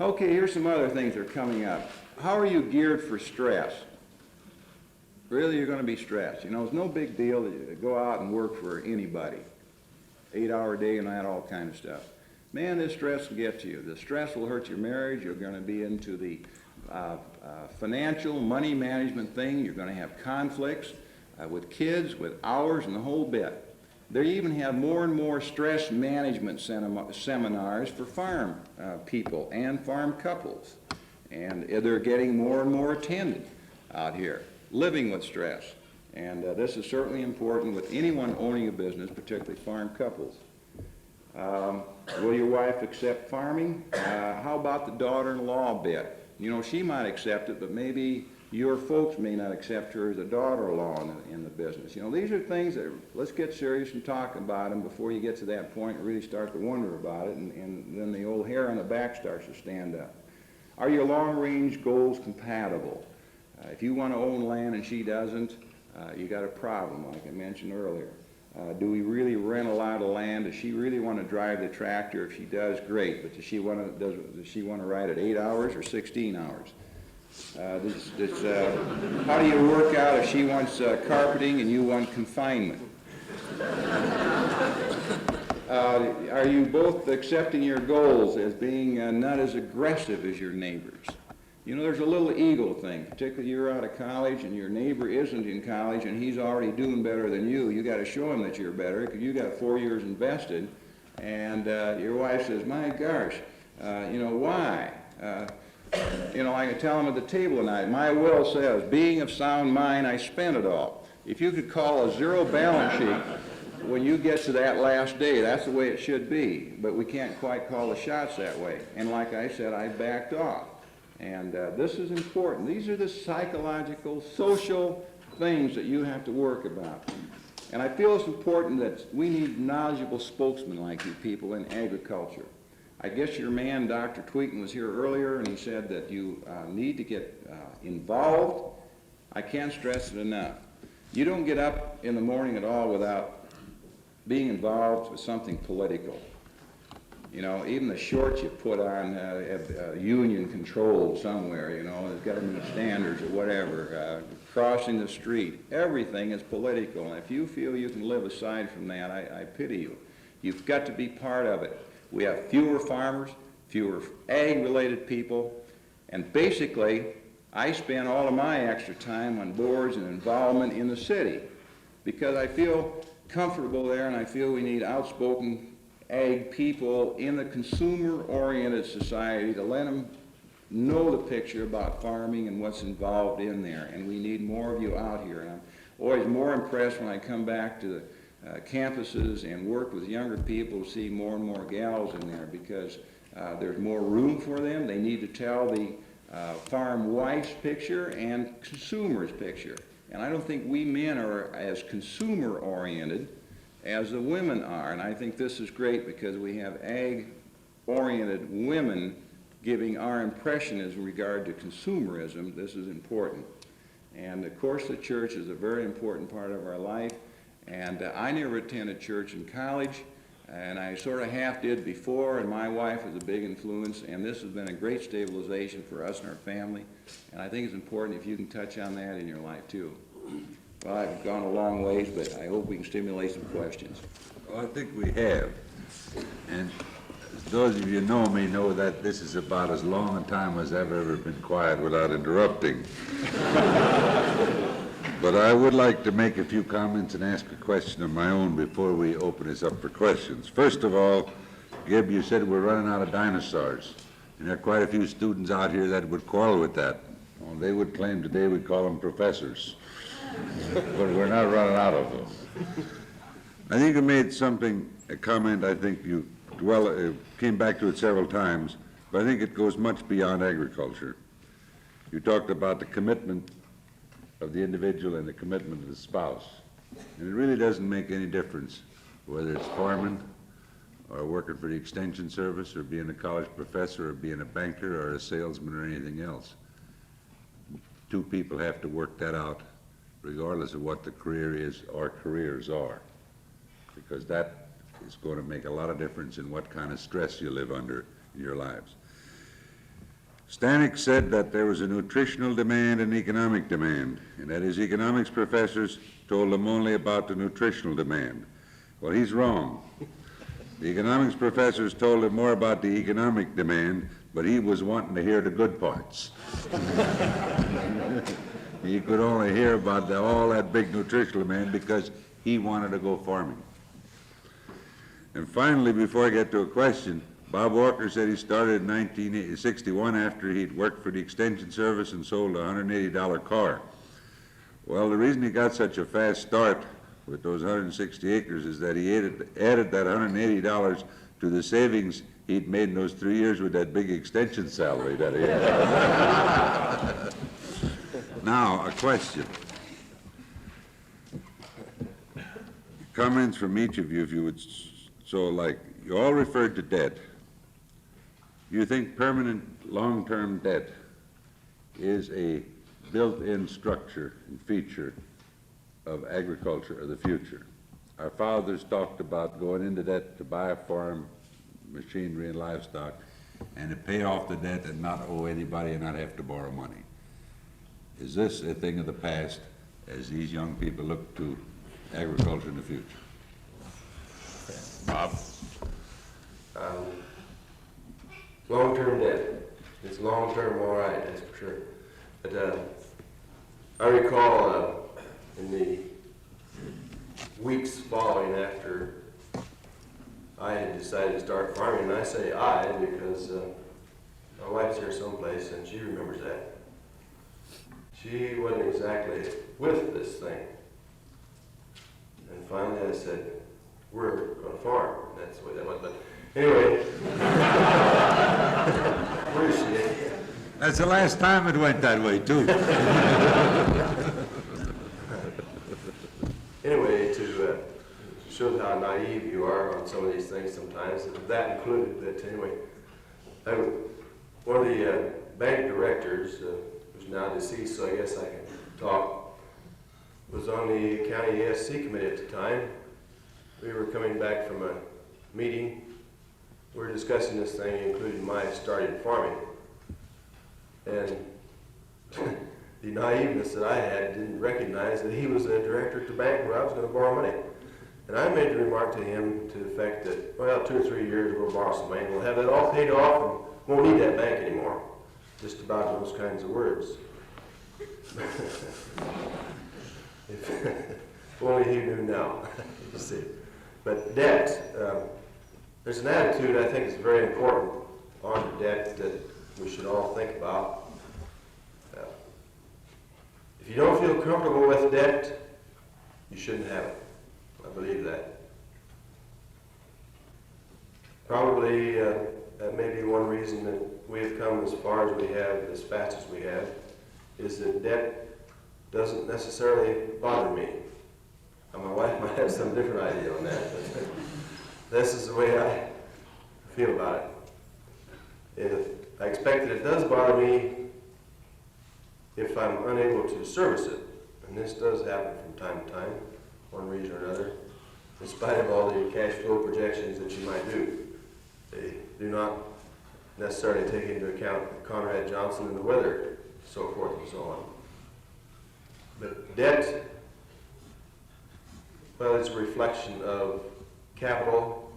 okay, here's some other things that are coming up. How are you geared for stress? Really, you're going to be stressed. You know, it's no big deal to go out and work for anybody. 8-hour day and that, all kind of stuff. Man, this stress will get to you. The stress will hurt your marriage. You're going to be into the financial, money management thing. You're going to have conflicts with kids, with hours, and the whole bit. They even have more and more stress management seminars for farm people and farm couples. And they're getting more and more attended out here, living with stress. And this is certainly important with anyone owning a business, particularly farm couples. Will your wife accept farming? How about the daughter-in-law bit? You know, she might accept it, but maybe your folks may not accept her as a daughter-in-law in the business. You know, these are things that, let's get serious and talk about them before you get to that point and really start to wonder about it, and then the old hair on the back starts to stand up. Are your long-range goals compatible? If you want to own land and she doesn't, you got a problem, like I mentioned earlier. Do we really rent a lot of land? Does she really want to drive the tractor? If she does, great. But does she want to ride it 8 hours or 16 hours? How do you work out if she wants carpeting and you want confinement? Are you both accepting your goals as being not as aggressive as your neighbors? You know, there's a little ego thing, particularly you're out of college and your neighbor isn't in college and he's already doing better than you. You got to show him that you're better because you got 4 years invested. And your wife says, my gosh, you know, why? You know, I can tell him at the table tonight, my will says, being of sound mind, I spent it all. If you could call a zero balance sheet when you get to that last day, that's the way it should be. But we can't quite call the shots that way. And like I said, I backed off. And this is important. These are the psychological, social things that you have to work about. And I feel it's important that we need knowledgeable spokesmen like you people in agriculture. I guess your man, Dr. Tweeten, was here earlier, and he said that you need to get involved. I can't stress it enough. You don't get up in the morning at all without being involved with something political. You know, even the shorts you put on union controlled somewhere, you know, there's got to meet standards or whatever. Crossing the street, everything is political. And if you feel you can live aside from that, I pity you. You've got to be part of it. We have fewer farmers, fewer ag-related people, and basically, I spend all of my extra time on boards and involvement in the city because I feel comfortable there and I feel we need outspoken ag people in the consumer-oriented society to let them know the picture about farming and what's involved in there. And we need more of you out here. And I'm always more impressed when I come back to the campuses and work with younger people to see more and more gals in there because there's more room for them. They need to tell the farm wife's picture and consumer's picture. And I don't think we men are as consumer-oriented as the women are. And I think this is great because we have ag-oriented women giving our impression as regard to consumerism. This is important. And of course the church is a very important part of our life. And I never attended church in college, and I sort of half did before, and my wife was a big influence, and this has been a great stabilization for us and our family. And I think it's important if you can touch on that in your life too. Well, I've gone a long ways, but I hope we can stimulate some questions. Well, I think we have. And those of you who know me know that this is about as long a time as I've ever been quiet without interrupting. But I would like to make a few comments and ask a question of my own before we open this up for questions. First of all, Gib, you said we're running out of dinosaurs. And there are quite a few students out here that would quarrel with that. Well, they would claim today we'd call them professors. But we're not running out of them. I think you made a comment, I think you came back to it several times, but I think it goes much beyond agriculture. You talked about the commitment of the individual and the commitment of the spouse. And it really doesn't make any difference whether it's farming or working for the extension service or being a college professor or being a banker or a salesman or anything else. Two people have to work that out regardless of what the career is or careers are, because that is going to make a lot of difference in what kind of stress you live under in your lives. Stanek said that there was a nutritional demand and economic demand, and that his economics professors told him only about the nutritional demand. Well, he's wrong. The economics professors told him more about the economic demand, but he was wanting to hear the good parts. He could only hear about all that big nutritional demand because he wanted to go farming. And finally, before I get to a question, Bob Walker said he started in 1961 after he'd worked for the Extension Service and sold a $180 car. Well, the reason he got such a fast start with those 160 acres is that he added that $180 to the savings he'd made in those 3 years with that big extension salary that he had. Now, a question. Comments from each of you, if you would so like. You all referred to debt. You think permanent long-term debt is a built-in structure and feature of agriculture of the future? Our fathers talked about going into debt to buy a farm, machinery and livestock, and to pay off the debt and not owe anybody and not have to borrow money. Is this a thing of the past as these young people look to agriculture in the future? Bob? Long-term debt. It's long-term, all right, that's for sure. But I recall in the weeks following after I had decided to start farming, and I say I because my wife's here someplace and she remembers that. She wasn't exactly with this thing. And finally I said, we're going to farm. That's the way that went. But anyway, where is she? That's the last time it went that way, too. Anyway, to shows how naive you are on some of these things sometimes, that included. But anyway, one of the bank directors, who's now deceased, so I guess I can talk, was on the county ESC committee at the time. We were coming back from a meeting. We were discussing this thing, including my starting farming. And the naiveness that I had didn't recognize that he was the director at the bank where I was going to borrow money. And I made the remark to him to the effect that, well, 2 or 3 years we'll borrow some money, we'll have that all paid off and won't need that bank anymore. Just about those kinds of words. If only he knew now, you see. But debt, there's an attitude I think is very important on debt that we should all think about. If you don't feel comfortable with debt, you shouldn't have it. I believe that. Probably that may be one reason that we have come as far as we have, as fast as we have, is that debt doesn't necessarily bother me. And my wife might have some different idea on that, but this is the way I feel about it. I expect that it does bother me if I'm unable to service it, and this does happen from time to time, one reason or another, in spite of all the cash flow projections that you might do. They do not necessarily take into account Conrad Johnson and the weather, so forth and so on. But debt, well, it's a reflection of capital,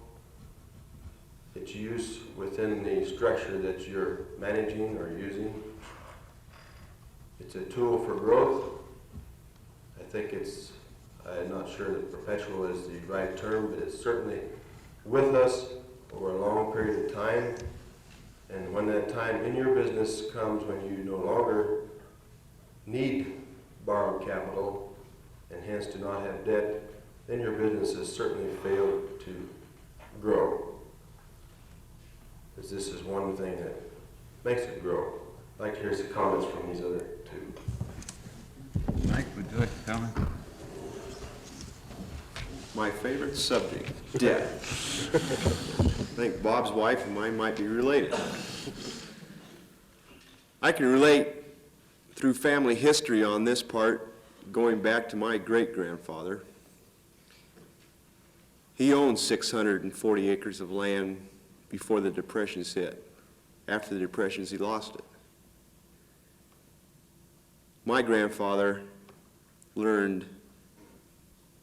its use within the structure that you're managing or using. It's a tool for growth. I think I'm not sure that perpetual is the right term, but it's certainly with us over a long period of time. And when that time in your business comes when you no longer need borrowed capital and hence do not have debt, then your business has certainly failed to grow. Because this is one thing that makes it grow. I'd like to hear some comments from these other two. Mike, would you like to comment? My favorite subject, debt. I think Bob's wife and mine might be related. I can relate through family history on this part, going back to my great-grandfather. He owned 640 acres of land before the Depressions hit. After the Depressions, he lost it. My grandfather learned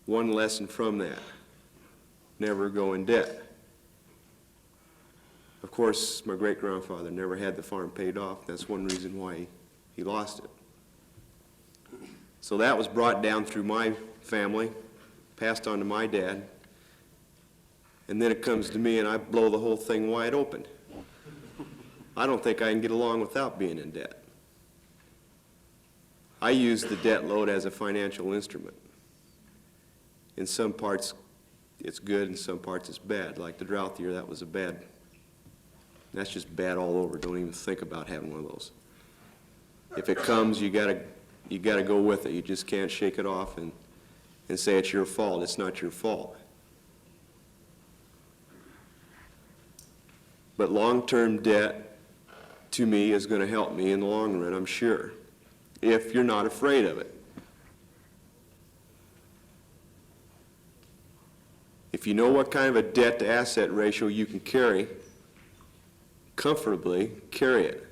one lesson from that: never go in debt. Of course, my great-grandfather never had the farm paid off. That's one reason why he lost it. So that was brought down through my family, passed on to my dad, and then it comes to me and I blow the whole thing wide open. I don't think I can get along without being in debt. I use the debt load as a financial instrument. In some parts, it's good, in some parts it's bad. Like the drought year, that was a bad. That's just bad all over. Don't even think about having one of those. If it comes, you gotta go with it. You just can't shake it off and say it's your fault. It's not your fault. But long-term debt, to me, is going to help me in the long run, I'm sure, if you're not afraid of it. If you know what kind of a debt-to-asset ratio you can carry, comfortably carry it.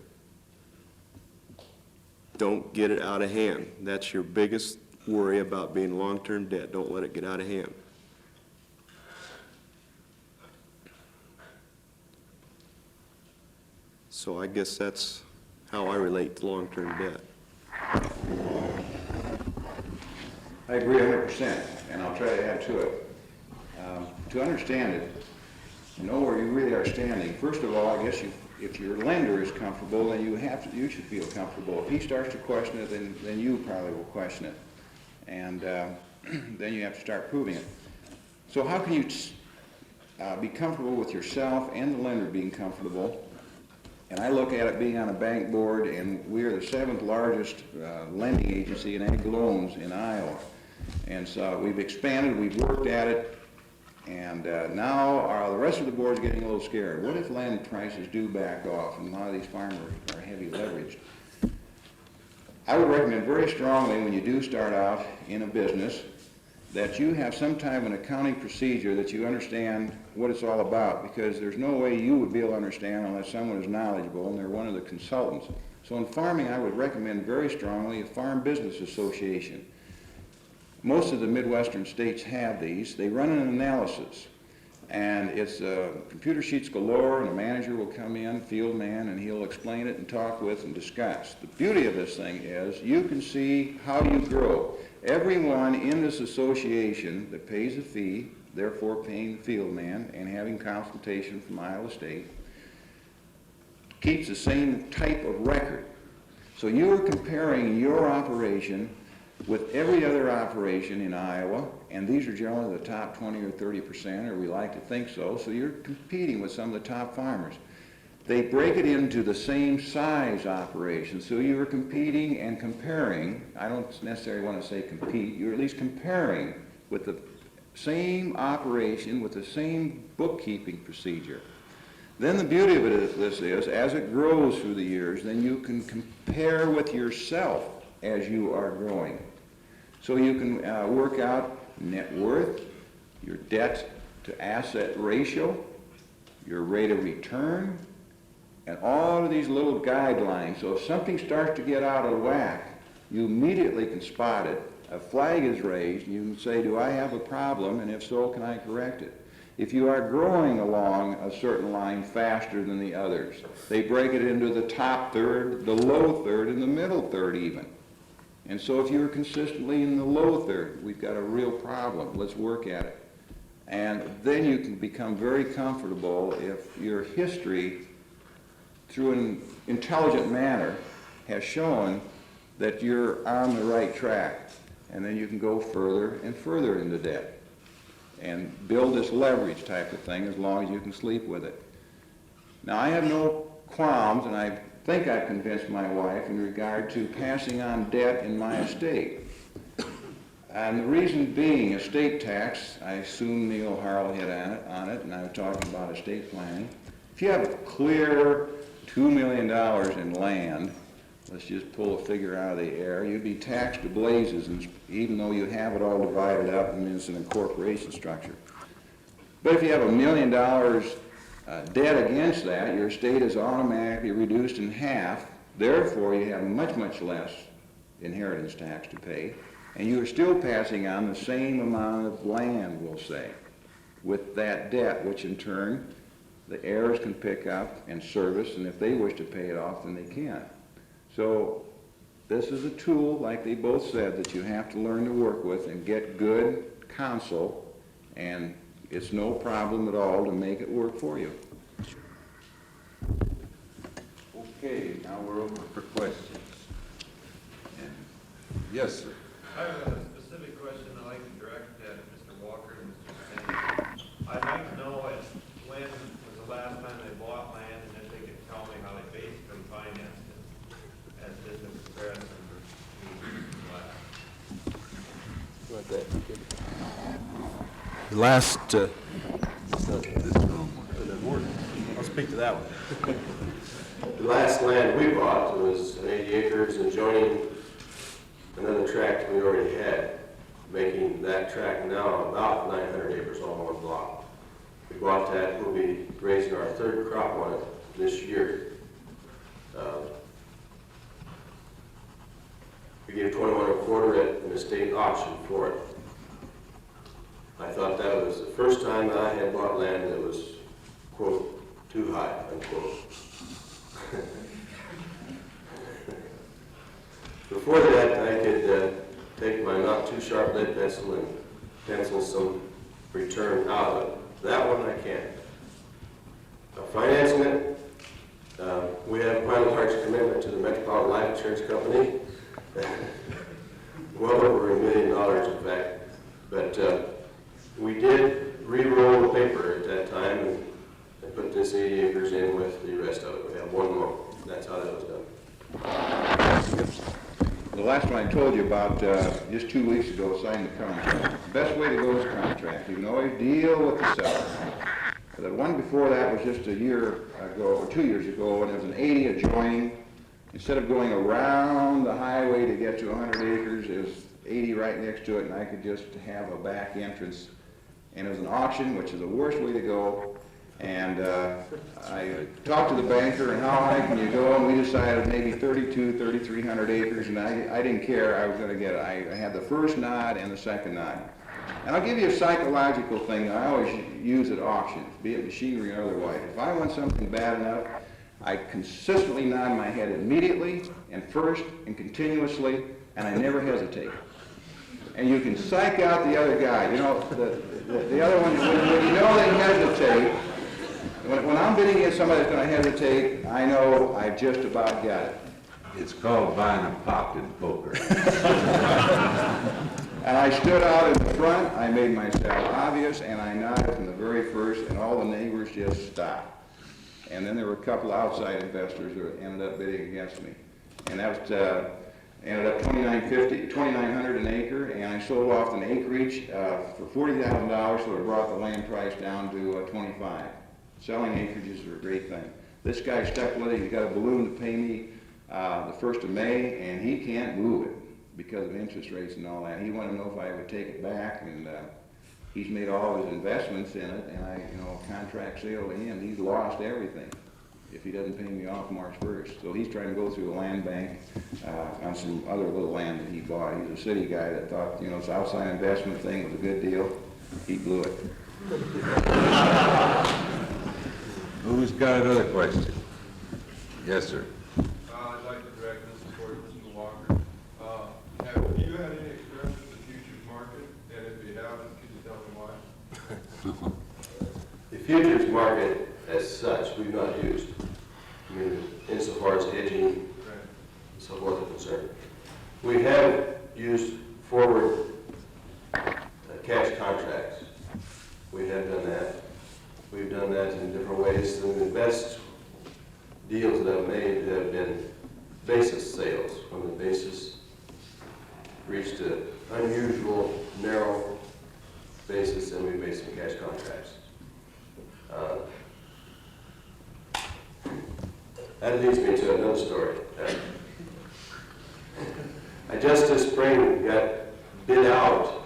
Don't get it out of hand. That's your biggest worry about being long-term debt. Don't let it get out of hand. So I guess that's how I relate to long-term debt. I agree 100%, and I'll try to add to it. To understand it, know where you really are standing. First of all, I guess if your lender is comfortable, then you should feel comfortable. If he starts to question it, then you probably will question it, and then you have to start proving it. So how can you be comfortable with yourself and the lender being comfortable? And I look at it being on a bank board, and we are the 7th largest lending agency in ag loans in Iowa. And so we've expanded, we've worked at it, And now the rest of the board's getting a little scared. What if land prices do back off and a lot of these farmers are heavy leveraged? I would recommend very strongly when you do start out in a business that you have some type of an accounting procedure that you understand what it's all about, because there's no way you would be able to understand unless someone is knowledgeable and they're one of the consultants. So in farming, I would recommend very strongly a Farm Business Association. Most of the Midwestern states have these. They run an analysis, and it's computer sheets galore, and a manager will come in, field man, and he'll explain it and talk with and discuss. The beauty of this thing is you can see how you grow. Everyone in this association that pays a fee, therefore paying the field man and having consultation from Iowa State, keeps the same type of record. So you are comparing your operation with every other operation in Iowa, and these are generally the top 20 or 30%, or we like to think so, so you're competing with some of the top farmers. They break it into the same size operations, so you are competing and comparing. I don't necessarily want to say compete, you're at least comparing with the same operation, with the same bookkeeping procedure. Then the beauty of this is, as it grows through the years, then you can compare with yourself as you are growing. So you can work out net worth, your debt to asset ratio, your rate of return, and all of these little guidelines. So if something starts to get out of whack, you immediately can spot it. A flag is raised, and you can say, do I have a problem, and if so, can I correct it? If you are growing along a certain line faster than the others, they break it into the top third, the low third, and the middle third even. And so if you're consistently in the low third, we've got a real problem. Let's work at it. And then you can become very comfortable if your history, through an intelligent manner, has shown that you're on the right track. And then you can go further and further into debt and build this leverage type of thing as long as you can sleep with it. Now, I have no qualms, and I think I've convinced my wife in regard to passing on debt in my estate. And the reason being estate tax, I assume Neil Harrell hit on it, and I was talking about estate planning. If you have a clear $2 million in land, let's just pull a figure out of the air, you'd be taxed to blazes, and even though you have it all divided up and it's an incorporation structure. But if you have $1 million debt against that, your estate is automatically reduced in half. Therefore, you have much, much less inheritance tax to pay, and you are still passing on the same amount of land, we'll say, with that debt, which in turn the heirs can pick up and service, and if they wish to pay it off, then they can. So this is a tool, like they both said, that you have to learn to work with and get good counsel, and it's no problem at all to make it work for you. Okay, now we're open for questions. And yes, sir. I have a specific question I'd like to direct at Mr. Walker and Mr. Sandy. I'd like to know when was the last time they bought land, and if they can tell me how they basically financed it, as did the comparison The last, I'll speak to that one. the last land we bought was 80 acres adjoining another tract we already had, making that tract now about 900 acres on one block. We bought that, we'll be raising our third crop on it this year. We gave 21 1/4 at an estate auction for it. I thought that was the first time I had bought land that was, quote, too high, unquote. Before that, I could take my not too sharp lead pencil and pencil some return out of it. That one I can't. Financing it, we have quite a large commitment to the Metropolitan Life Insurance Company. Well over $1 million, in fact. But we did re-roll the paper at that time and put this 80 acres in with the rest of it. We have one more. That's how that was done. the last one I told you about, just 2 weeks ago, signed the contract. The best way to go is contract. You can always deal with the seller. The one before that was just a year ago, or 2 years ago, and it was an 80 adjoining. Instead of going around the highway to get to 100 acres, it was 80 right next to it, and I could just have a back entrance. And it was an auction, which is the worst way to go. And I talked to the banker, and how high can you go? And we decided maybe 3,300 acres, and I didn't care. I was going to get it. I had the first nod and the second nod. And I'll give you a psychological thing that I always use at auctions, be it machinery or otherwise. If I want something bad enough, I consistently nod my head immediately and first and continuously, and I never hesitate. And you can psych out the other guy. You know, the other one, when you know they hesitate, when I'm bidding against somebody that's going to hesitate, I know I just about got it. It's called buying a pop in poker. And I stood out in the front, I made myself obvious, and I nodded from the very first, and all the neighbors just stopped. And then there were a couple outside investors who ended up bidding against me. And that was, ended up $2,900 an acre, and I sold off an acreage for $40,000, so it brought the land price down to $25,000. Selling acreages are a great thing. This guy stuck with it. He got a balloon to pay me the 1st of May, and he can't move it because of interest rates and all that. He wanted to know if I would take it back, and he's made all his investments in it, and contract sale to him, he's lost everything if he doesn't pay me off March 1st. So he's trying to go through a land bank on some other little land that he bought. He's a city guy that thought, this outside investment thing was a good deal. He blew it. Who's got another question? Yes, sir. I'd like to direct this toward Mr. Walker. Have you had any experience with the futures market? And if you haven't, could you tell me why? The futures market as such, we've not used. I mean, insofar as hedging and so forth are concerned. We have used forward cash contracts. We have done that. We've done that in different ways. And the best deals that I've made have been basis sales. When the basis reached an unusual, narrow basis, and we made some cash contracts. That leads me to another story. I just this spring got bid out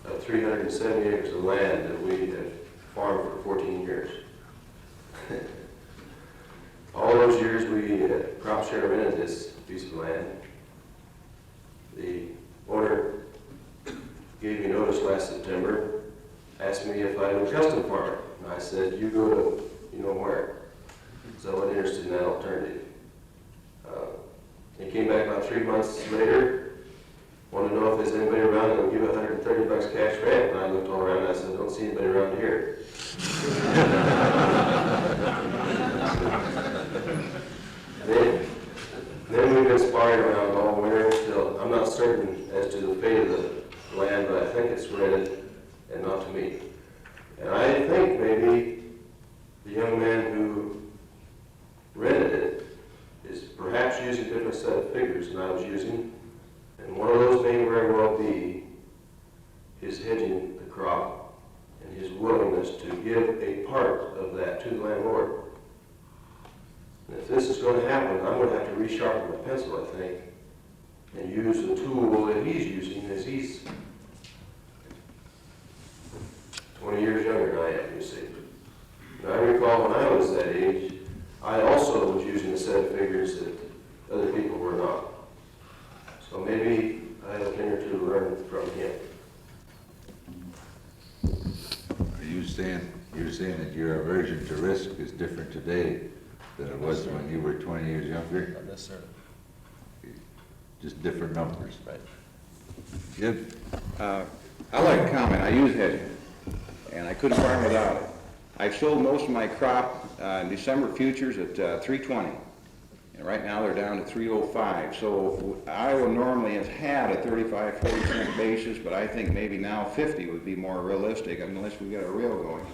of 370 acres of land that we had farmed for 14 years. All those years we crop share rented this piece of land. The owner gave me notice last September, asked me if I was a custom farmer. And I said, you go to, where. So I wasn't interested in that alternative. He came back about 3 months later, wanted to know if there's anybody around that would give $130 cash rent. And I looked all around and I said, I don't see anybody around here. Then we've been sparring around all winter still. I'm not certain as to the fate of the land, but I think it's rented and not to me. And I think maybe the young man who rented it is perhaps using a different set of figures than I was using. And one of those may very well be his hedging the crop and his willingness to give a part of that to the landlord. And if this is going to happen, I'm going to have to resharpen my pencil, I think, and use the tool that he's using as he's 20 years younger than I am, you see. And I recall when I was that age, I also was using a set of figures that other people were not. So maybe I have a thing or two to learn from him. Are you saying, you're saying that your aversion to risk is different today than it was when you were 20 years younger? Not necessarily. Just different numbers. Right. Yep. I like to comment. I use hedging, and I couldn't farm without it. I've sold most of my crop in December futures at 320, and right now they're down to 305. So Iowa normally has had a 35, 40 cent basis, but I think maybe now 50 would be more realistic unless we get a reel going.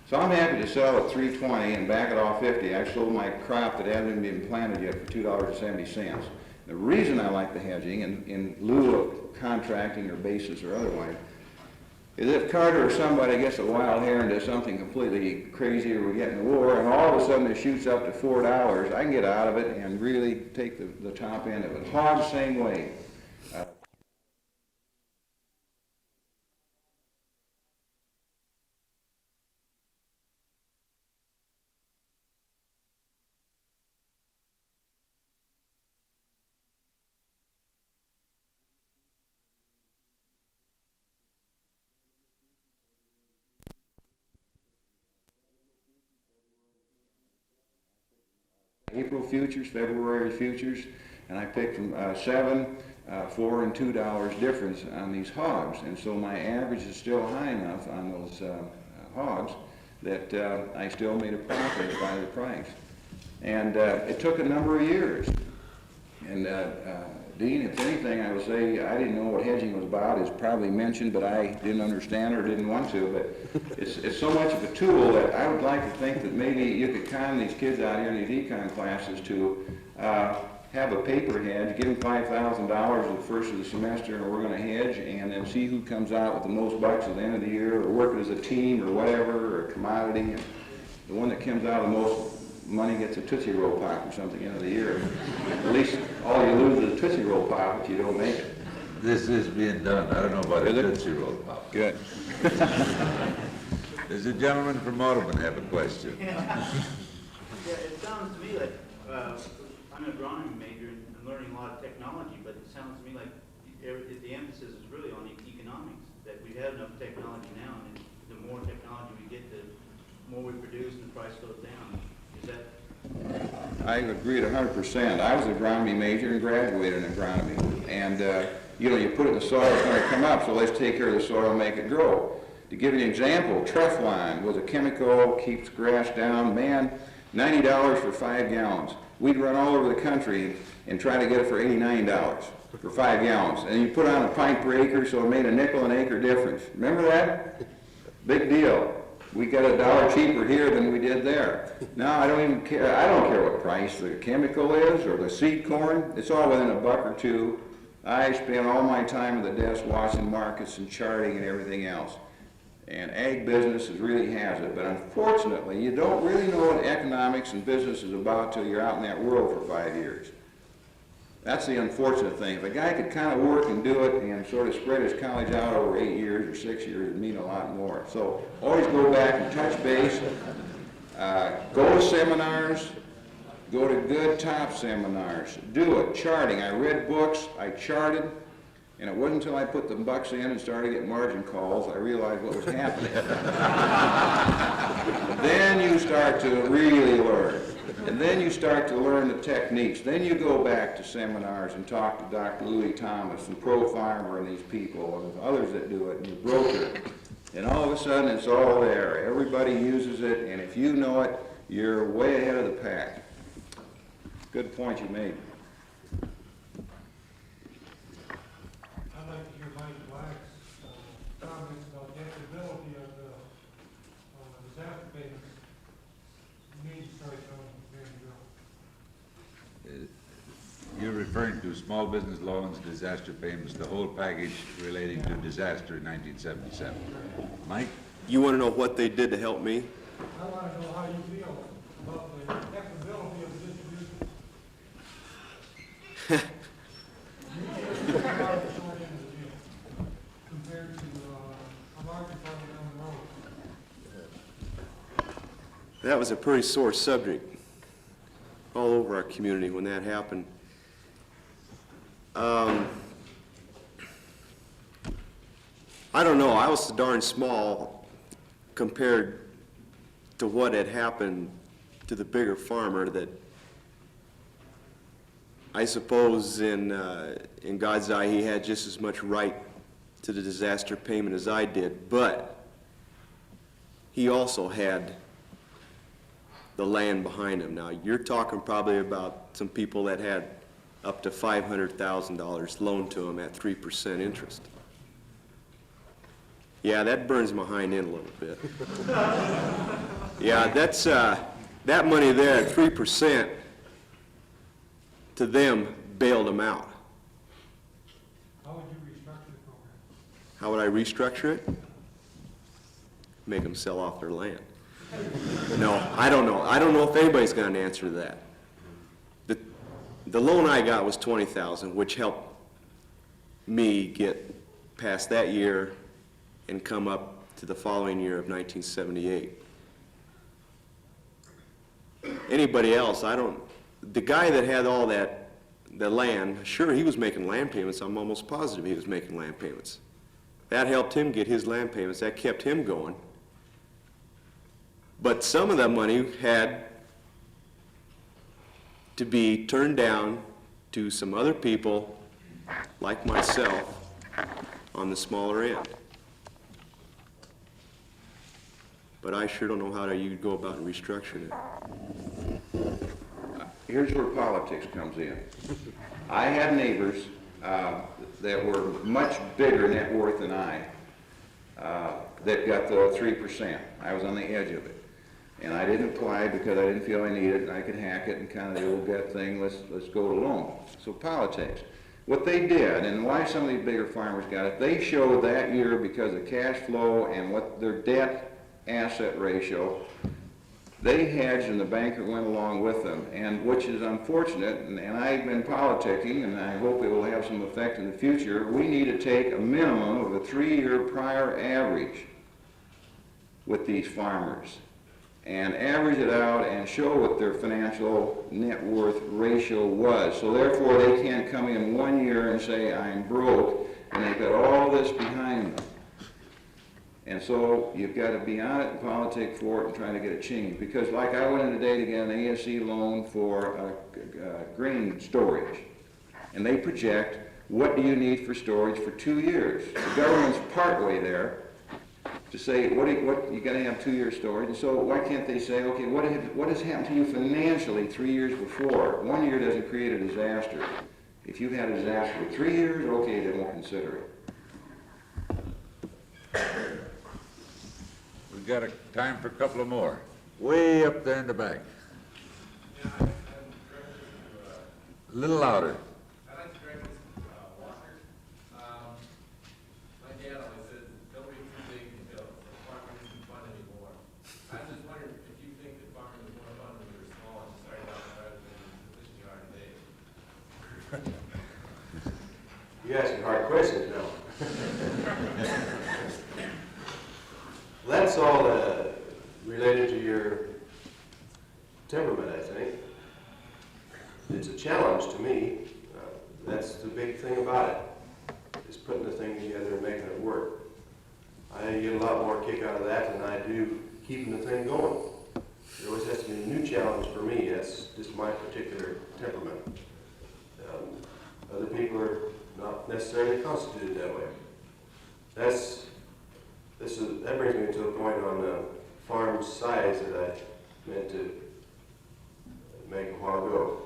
So I'm happy to sell at 320 and back it off 50. I sold my crop that hasn't even been planted yet for $2.70. The reason I like the hedging, in lieu of contracting or basis or otherwise, is if Carter or somebody gets a wild hair and does something completely crazy, or we get in a war, and all of a sudden it shoots up to $4, I can get out of it and really take the top end of it. Hogs, same way. April futures, February futures, and I picked from $7, $4, and $2 difference on these hogs. And so my average is still high enough on those hogs that I still made a profit by the price. And it took a number of years. And Dean, if anything, I would say I didn't know what hedging was about. It's probably mentioned, but I didn't understand or didn't want to. But it's so much of a tool that I would like to think that maybe you could con these kids out here in these econ classes to have a paper hedge, give them $5,000 at the first of the semester, and we're going to hedge, and then see who comes out with the most bucks at the end of the year, or work it as a team or whatever, or a commodity. And the one that comes out the most money gets a Tootsie Roll Pop or something end of the year. At least all you lose is a Tootsie Roll Pop if you don't make it. This is being done. I don't know about a Tootsie Roll Pop. Good. Does the gentleman from Audubon have a question? Yeah, it sounds to me like, I'm an agronomy major and learning a lot of technology, but it sounds to me like the emphasis is really on economics, that we have enough technology now, and the more technology we get, the more we produce and the price goes down. Is that? I agree 100%. I was an agronomy major and graduated in agronomy. And, you know, you put it in the soil, it's going to come up, so let's take care of the soil and make it grow. To give you an example, Trefline was a chemical, keeps grass down. Man, $90 for 5 gallons. We'd run all over the country and try to get it for $89 for 5 gallons. And you put on a pint per acre, so it made a nickel an acre difference. Remember that? Big deal. We got $1 cheaper here than we did there. Now I don't even care. I don't care what price the chemical is or the seed corn. It's all within $1 or $2. I spend all my time at the desk watching markets and charting and everything else. And ag business really has it. But unfortunately, you don't really know what economics and business is about till you're out in that world for 5 years. That's the unfortunate thing. If a guy could kind of work and do it and sort of spread his college out over 8 years or 6 years, it'd mean a lot more. So always go back and touch base. Go to seminars. Go to good top seminars. Do it. Charting. I read books. I charted. And it wasn't until I put the bucks in and started getting margin calls, I realized what was happening. Then you start to really learn. And then you start to learn the techniques. Then you go back to seminars and talk to Dr. Louis Thomas and Pro Farmer and these people and others that do it, and you broker. And all of a sudden it's all there. Everybody uses it, and if you know it, you're way ahead of the pack. Good point you made. I'd like to hear Mike Black's comments about the ability of the disaster payments. You need to start going very well. You're referring to small business loans, disaster payments, the whole package relating to disaster in 1977. Mike? You want to know what they did to help me? I want to know how you feel about the capability of the distribution. Compared to a larger farm down the road. That was a pretty sore subject all over our community when that happened. I don't know, I was so darn small compared to what had happened to the bigger farmer that I suppose in God's eye he had just as much right to the disaster payment as I did, but he also had the land behind him. Now, you're talking probably about some people that had up to $500,000 loaned to them at 3% interest. Yeah, that burns my hind end a little bit. Yeah, that's, that money there at 3%, to them, bailed them out. How would you restructure the program? How would I restructure it? Make them sell off their land. No, I don't know. I don't know if anybody's got an answer to that. The loan I got was $20,000, which helped me get past that year and come up to the following year of 1978. Anybody else, the guy that had all the land, sure, he was making land payments. I'm almost positive he was making land payments. That helped him get his land payments. That kept him going. But some of that money had to be turned down to some other people like myself on the smaller end. But I sure don't know how you'd go about restructuring it. Here's where politics comes in. I had neighbors that were much bigger net worth than I that got the 3%. I was on the edge of it. And I didn't apply because I didn't feel I needed it, and I could hack it and kind of the old gut thing, let's go it alone. So politics. What they did, and why some of these bigger farmers got it, they showed that year because of cash flow and what their debt asset ratio, they hedged and the banker went along with them, and which is unfortunate, and I've been politicking, and I hope it will have some effect in the future. We need to take a minimum of a 3-year prior average with these farmers and average it out and show what their financial net worth ratio was. So therefore they can't come in 1 year and say, I'm broke, and they've got all this behind them. And so you've got to be on it and politic for it and try to get it changed. Because like I went in today to get an ASC loan for grain storage. And they project, what do you need for storage for 2 years? The government's partway there to say, what you got to have 2 years storage. And so why can't they say, okay, what has happened to you financially 3 years before? 1 year doesn't create a disaster. If you've had a disaster for 3 years, okay, they won't consider it. We've got time for a couple of more. Way up there in the back. Yeah, I'm directed to, A little louder. I'd like to direct this to Walker. My dad always says, don't be too big to build. Farming isn't fun anymore. I was just wondering if you think that farming was more fun when you were small and started out rather than the position you are today. You asking hard questions now. That's all related to your temperament, I think. It's a challenge to me. That's the big thing about it, is putting the thing together and making it work. I get a lot more kick out of that than I do keeping the thing going. There always has to be a new challenge for me. That's just my particular temperament. Other people are not necessarily constituted that way. That brings me to a point on the farm size that I meant to make a while ago.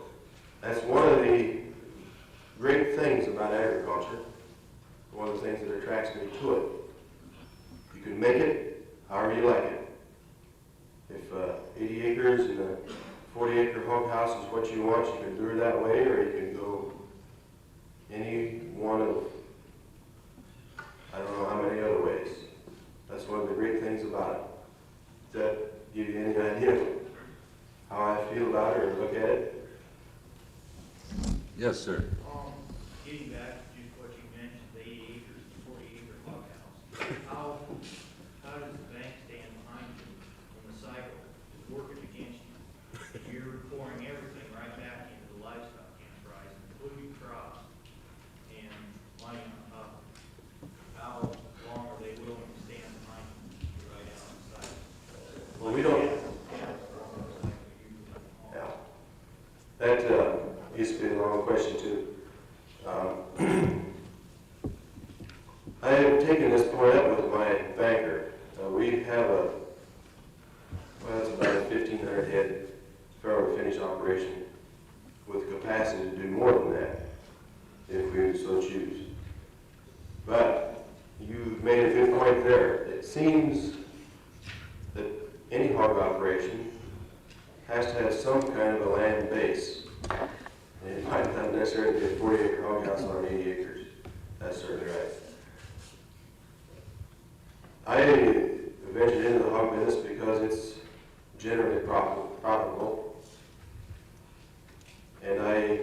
That's one of the great things about agriculture, one of the things that attracts me to it. You can make it however you like it. If 80 acres and a 40-acre hog house is what you want, you can do it that way, or you can go any one of, I don't know how many other ways. That's one of the great things about it. Does that give you any idea how I feel about it or look at it? Yes, sir. Getting back to just what you mentioned, the 80 acres, the 40-acre hog house, how does the bank stand behind you when the cycle is working against you? You're pouring everything right back into the livestock enterprise, including crops and money on top of it. How long are they willing to stand behind you right out on the side? Well, we don't. Yeah. That used to be a long question, too. I have taken this point up with my banker. We have it's about a 1,500 head farm finish operation with capacity to do more than that if we so choose. But you made a good point there. It seems that any hog operation has to have some kind of a land base. And it might not necessary to be a 40-acre hog house on 80 acres. That's certainly right. I ventured into the hog business because it's generally profitable. And I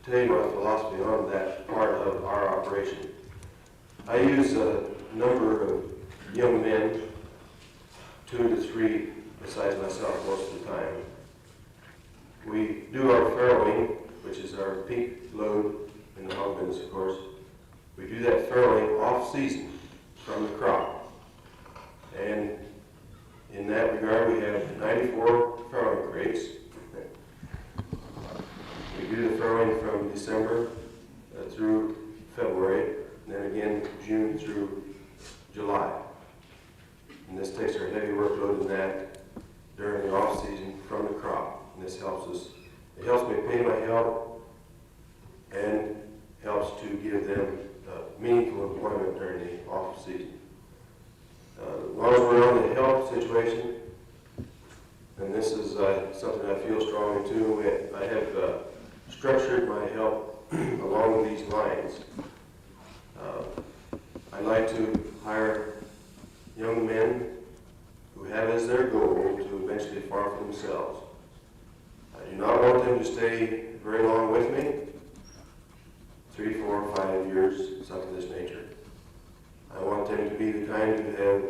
tell you my philosophy on that part of our operation. I use a number of young men, 2 to 3 besides myself most of the time. We do our farrowing, which is our peak load in the hog business, of course. We do that farrowing off-season from the crop. And in that regard, we have 94 farrowing crates. We do the farrowing from December through February, and then again June through July. And this takes our heavy workload in that during the off-season from the crop. And this helps us. It helps me pay my help and helps to give them meaningful employment during the off-season. As long as we're on the help situation, and this is something I feel strongly too, I have structured my help along these lines. I like to hire young men who have as their goal to eventually farm for themselves. I do not want them to stay very long with me, 3, 4, 5 years, something of this nature. I want them to be the kind who have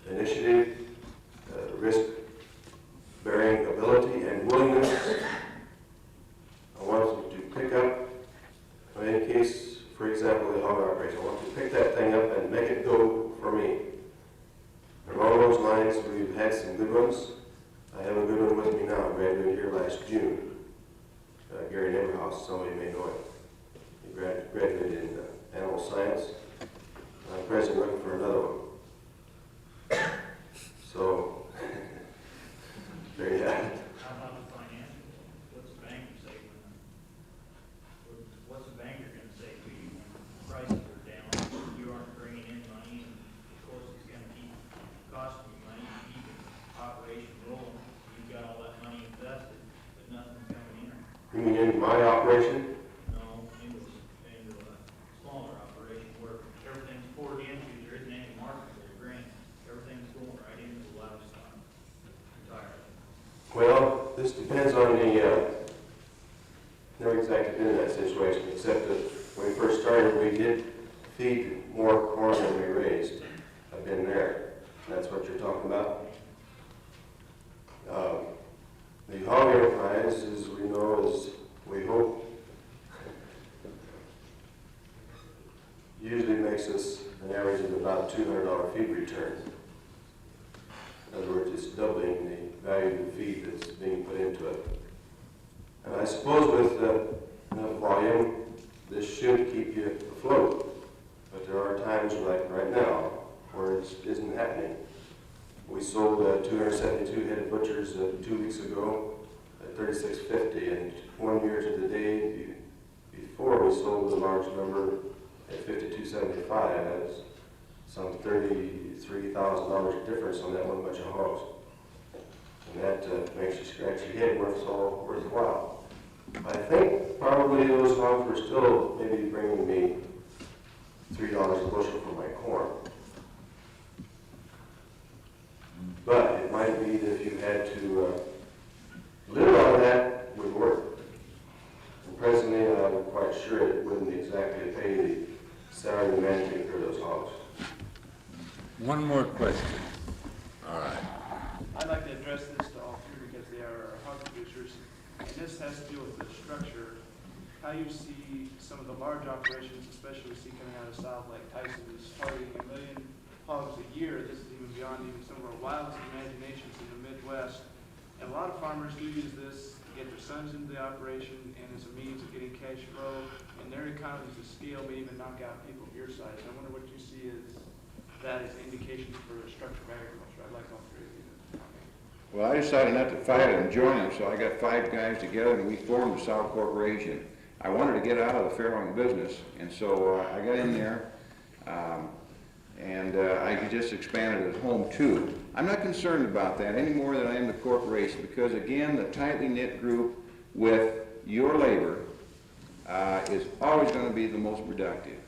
initiative, risk-bearing ability, and willingness. I want them to pick up, in any case, for example, the hog operation. I want them to pick that thing up and make it go for me. Along those lines, we've had some good ones. I have a good one with me now, graduated here last June. Gary Neighborhouse, some of you may know him. He graduated in animal science. I'm presently looking for another one. So, there you have it. How about the financial? What's the banker say what's the banker gonna say to you when prices are down, you aren't bringing in money, and of course it's gonna keep costing you money to keep the operation rolling. You've got all that money invested, but nothing's coming in. You mean in my operation? No, into a smaller operation where everything's poured into, there isn't any market for the grain. Everything's going right into the livestock entirely. Well, this depends on never exactly been in that situation, except that when we first started, we did feed more corn than we raised. I've been there. That's what you're talking about. The hog enterprise, as we know, as we hope, usually makes us an average of about $200 feed return. In other words, it's doubling the value of the feed that's being put into it. And I suppose with enough volume, this should keep you afloat. But there are times like right now where it isn't happening. We sold 272 head butchers 2 weeks ago at $36.50, and 1 year to the day before we sold a large number at $52.75. That's some $33,000 difference on that one bunch of hogs. And that makes you scratch your head where it's all worthwhile. I think probably those hogs were still maybe bringing me $3 a bushel for my corn. But it might be that if you had to live on that, it would work. And presently, I'm quite sure it wouldn't exactly pay the salary of man taking care of those hogs. One more question. All right. I'd like to address this to all three because they are our hog producers. And this has to do with the structure, how you see some of the large operations, especially we see coming out of South, like Tyson is targeting 1 million hogs a year. This is even beyond even some of our wildest imaginations in the Midwest. And a lot of farmers do use this to get their sons into the operation and as a means of getting cash flow. And their economies of scale may even knock out people of your size. I wonder what you see as that as indications for the structure of agriculture. I'd like all three of you to comment. Well, I decided not to fight it and join them, so I got 5 guys together and we formed the South Corporation. I wanted to get out of the farrowing business, and so I got in there, and I could just expand it at home too. I'm not concerned about that any more than I am the corporation, because again, the tightly knit group with your labor is always going to be the most productive.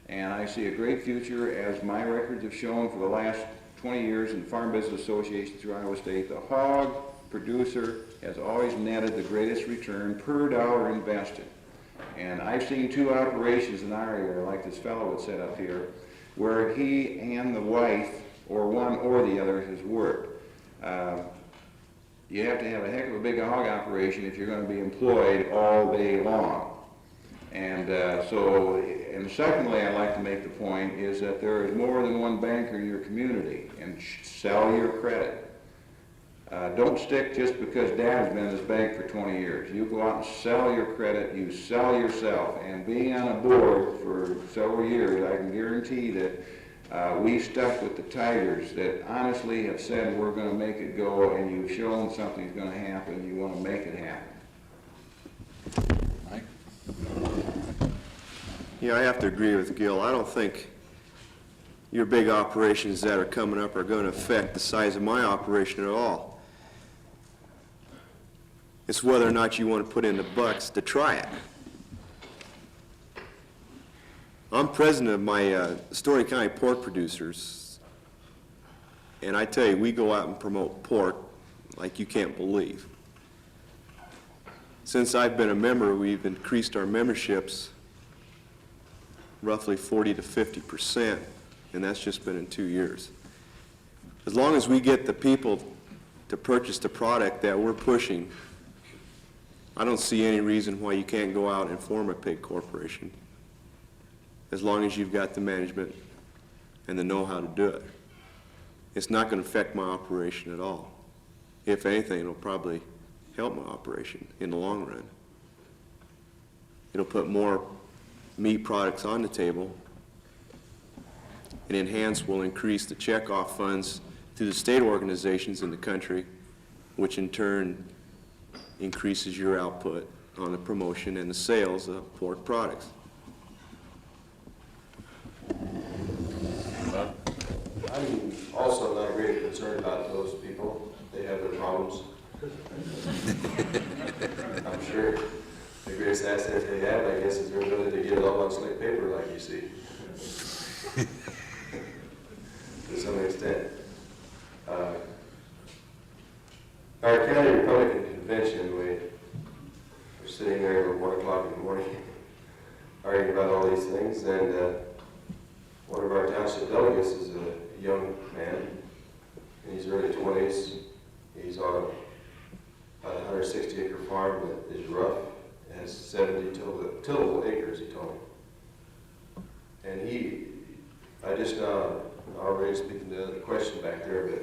And I see a great future, as my records have shown for the last 20 years in Farm Business Association through Iowa State. The hog producer has always netted the greatest return per dollar invested. And I've seen 2 operations in our area, like this fellow would set up here, where he and the wife, or one or the other, has worked. You have to have a heck of a big hog operation if you're going to be employed all day long. And and secondly, I'd like to make the point is that there is more than one banker in your community, and sell your credit. Don't stick just because Dad's been in this bank for 20 years. You go out and sell your credit, you sell yourself, and being on a board for several years, I can guarantee that we stuck with the Tigers that honestly have said we're going to make it go, and you've shown something's going to happen, you want to make it happen. Mike? Yeah, I have to agree with Gil. I don't think your big operations that are coming up are going to affect the size of my operation at all. It's whether or not you want to put in the bucks to try it. I'm president of my Story County Pork Producers, and I tell you, we go out and promote pork like you can't believe. Since I've been a member, we've increased our memberships roughly 40 to 50%, and that's just been in 2 years. As long as we get the people to purchase the product that we're pushing, I don't see any reason why you can't go out and form a pig corporation, as long as you've got the management and the know-how to do it. It's not going to affect my operation at all. If anything, it'll probably help my operation in the long run. It'll put more meat products on the table, and Enhance will increase the checkoff funds to the state organizations in the country, which in turn increases your output on the promotion and the sales of pork products. I'm also not really concerned about those people. They have their problems. I'm sure the greatest asset they have, I guess, is their ability to get it all on slick paper like you see. To some extent. Our county Republican convention, we're sitting there at 1 o'clock in the morning arguing about all these things, and one of our township delegates is a young man in his early 20s. He's on about a 160-acre farm that is rough. It has 70 tillable acres, he told me. And I just now already speaking to the question back there, but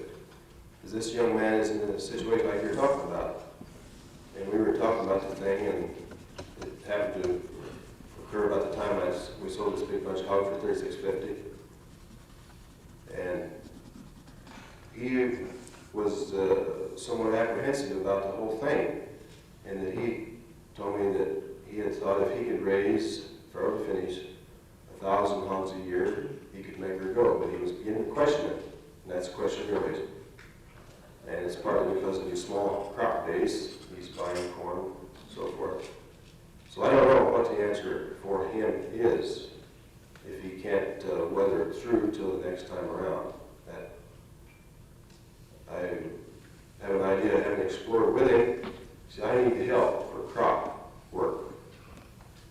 is this young man is in a situation like you're talking about? And we were talking about the thing, and it happened to occur about the time we sold this big bunch of hogs for $36.50. And he was somewhat apprehensive about the whole thing, and that he told me that he had thought if he could raise, for to finish, 1,000 hogs a year, he could make her go. But he was beginning to question it, and that's the question you're raising. And it's partly because of his small crop base. He's buying corn, so forth. So I don't know what the answer for him is if he can't weather it through till the next time around. That I have an idea, having explored with him. See, I need the help for crop work.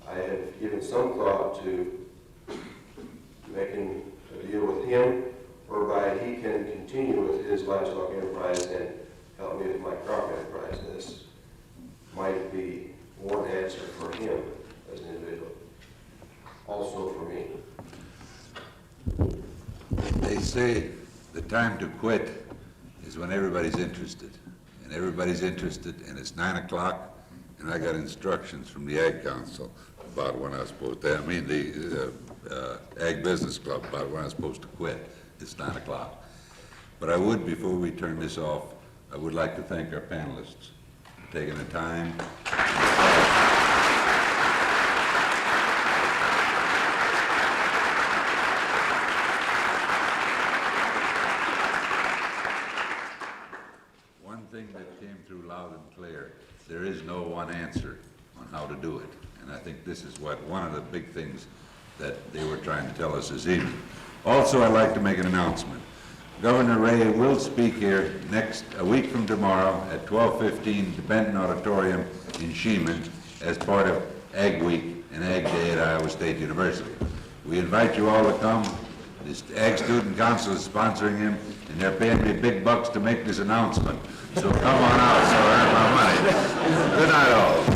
I have given some thought to making a deal with him whereby he can continue with his livestock enterprise and help me with my crop enterprise. This might be one answer for him as an individual. Also for me. They say the time to quit is when everybody's interested. And everybody's interested, and it's 9 o'clock, and I got instructions from the Ag Council about when I was supposed to, the Ag Business Club about when I was supposed to quit. It's 9 o'clock. But I would, before we turn this off, I would like to thank our panelists for taking the time. One thing that came through loud and clear, there is no one answer on how to do it. And I think this is one of the big things that they were trying to tell us this evening. Also, I'd like to make an announcement. Governor Ray will speak here a week from tomorrow at 12:15 at the Benton Auditorium in Sheeman as part of Ag Week and Ag Day at Iowa State University. We invite you all to come. The Ag Student Council is sponsoring him, and they're paying me big bucks to make this announcement. So come on out, so I earn my money. Good night, all.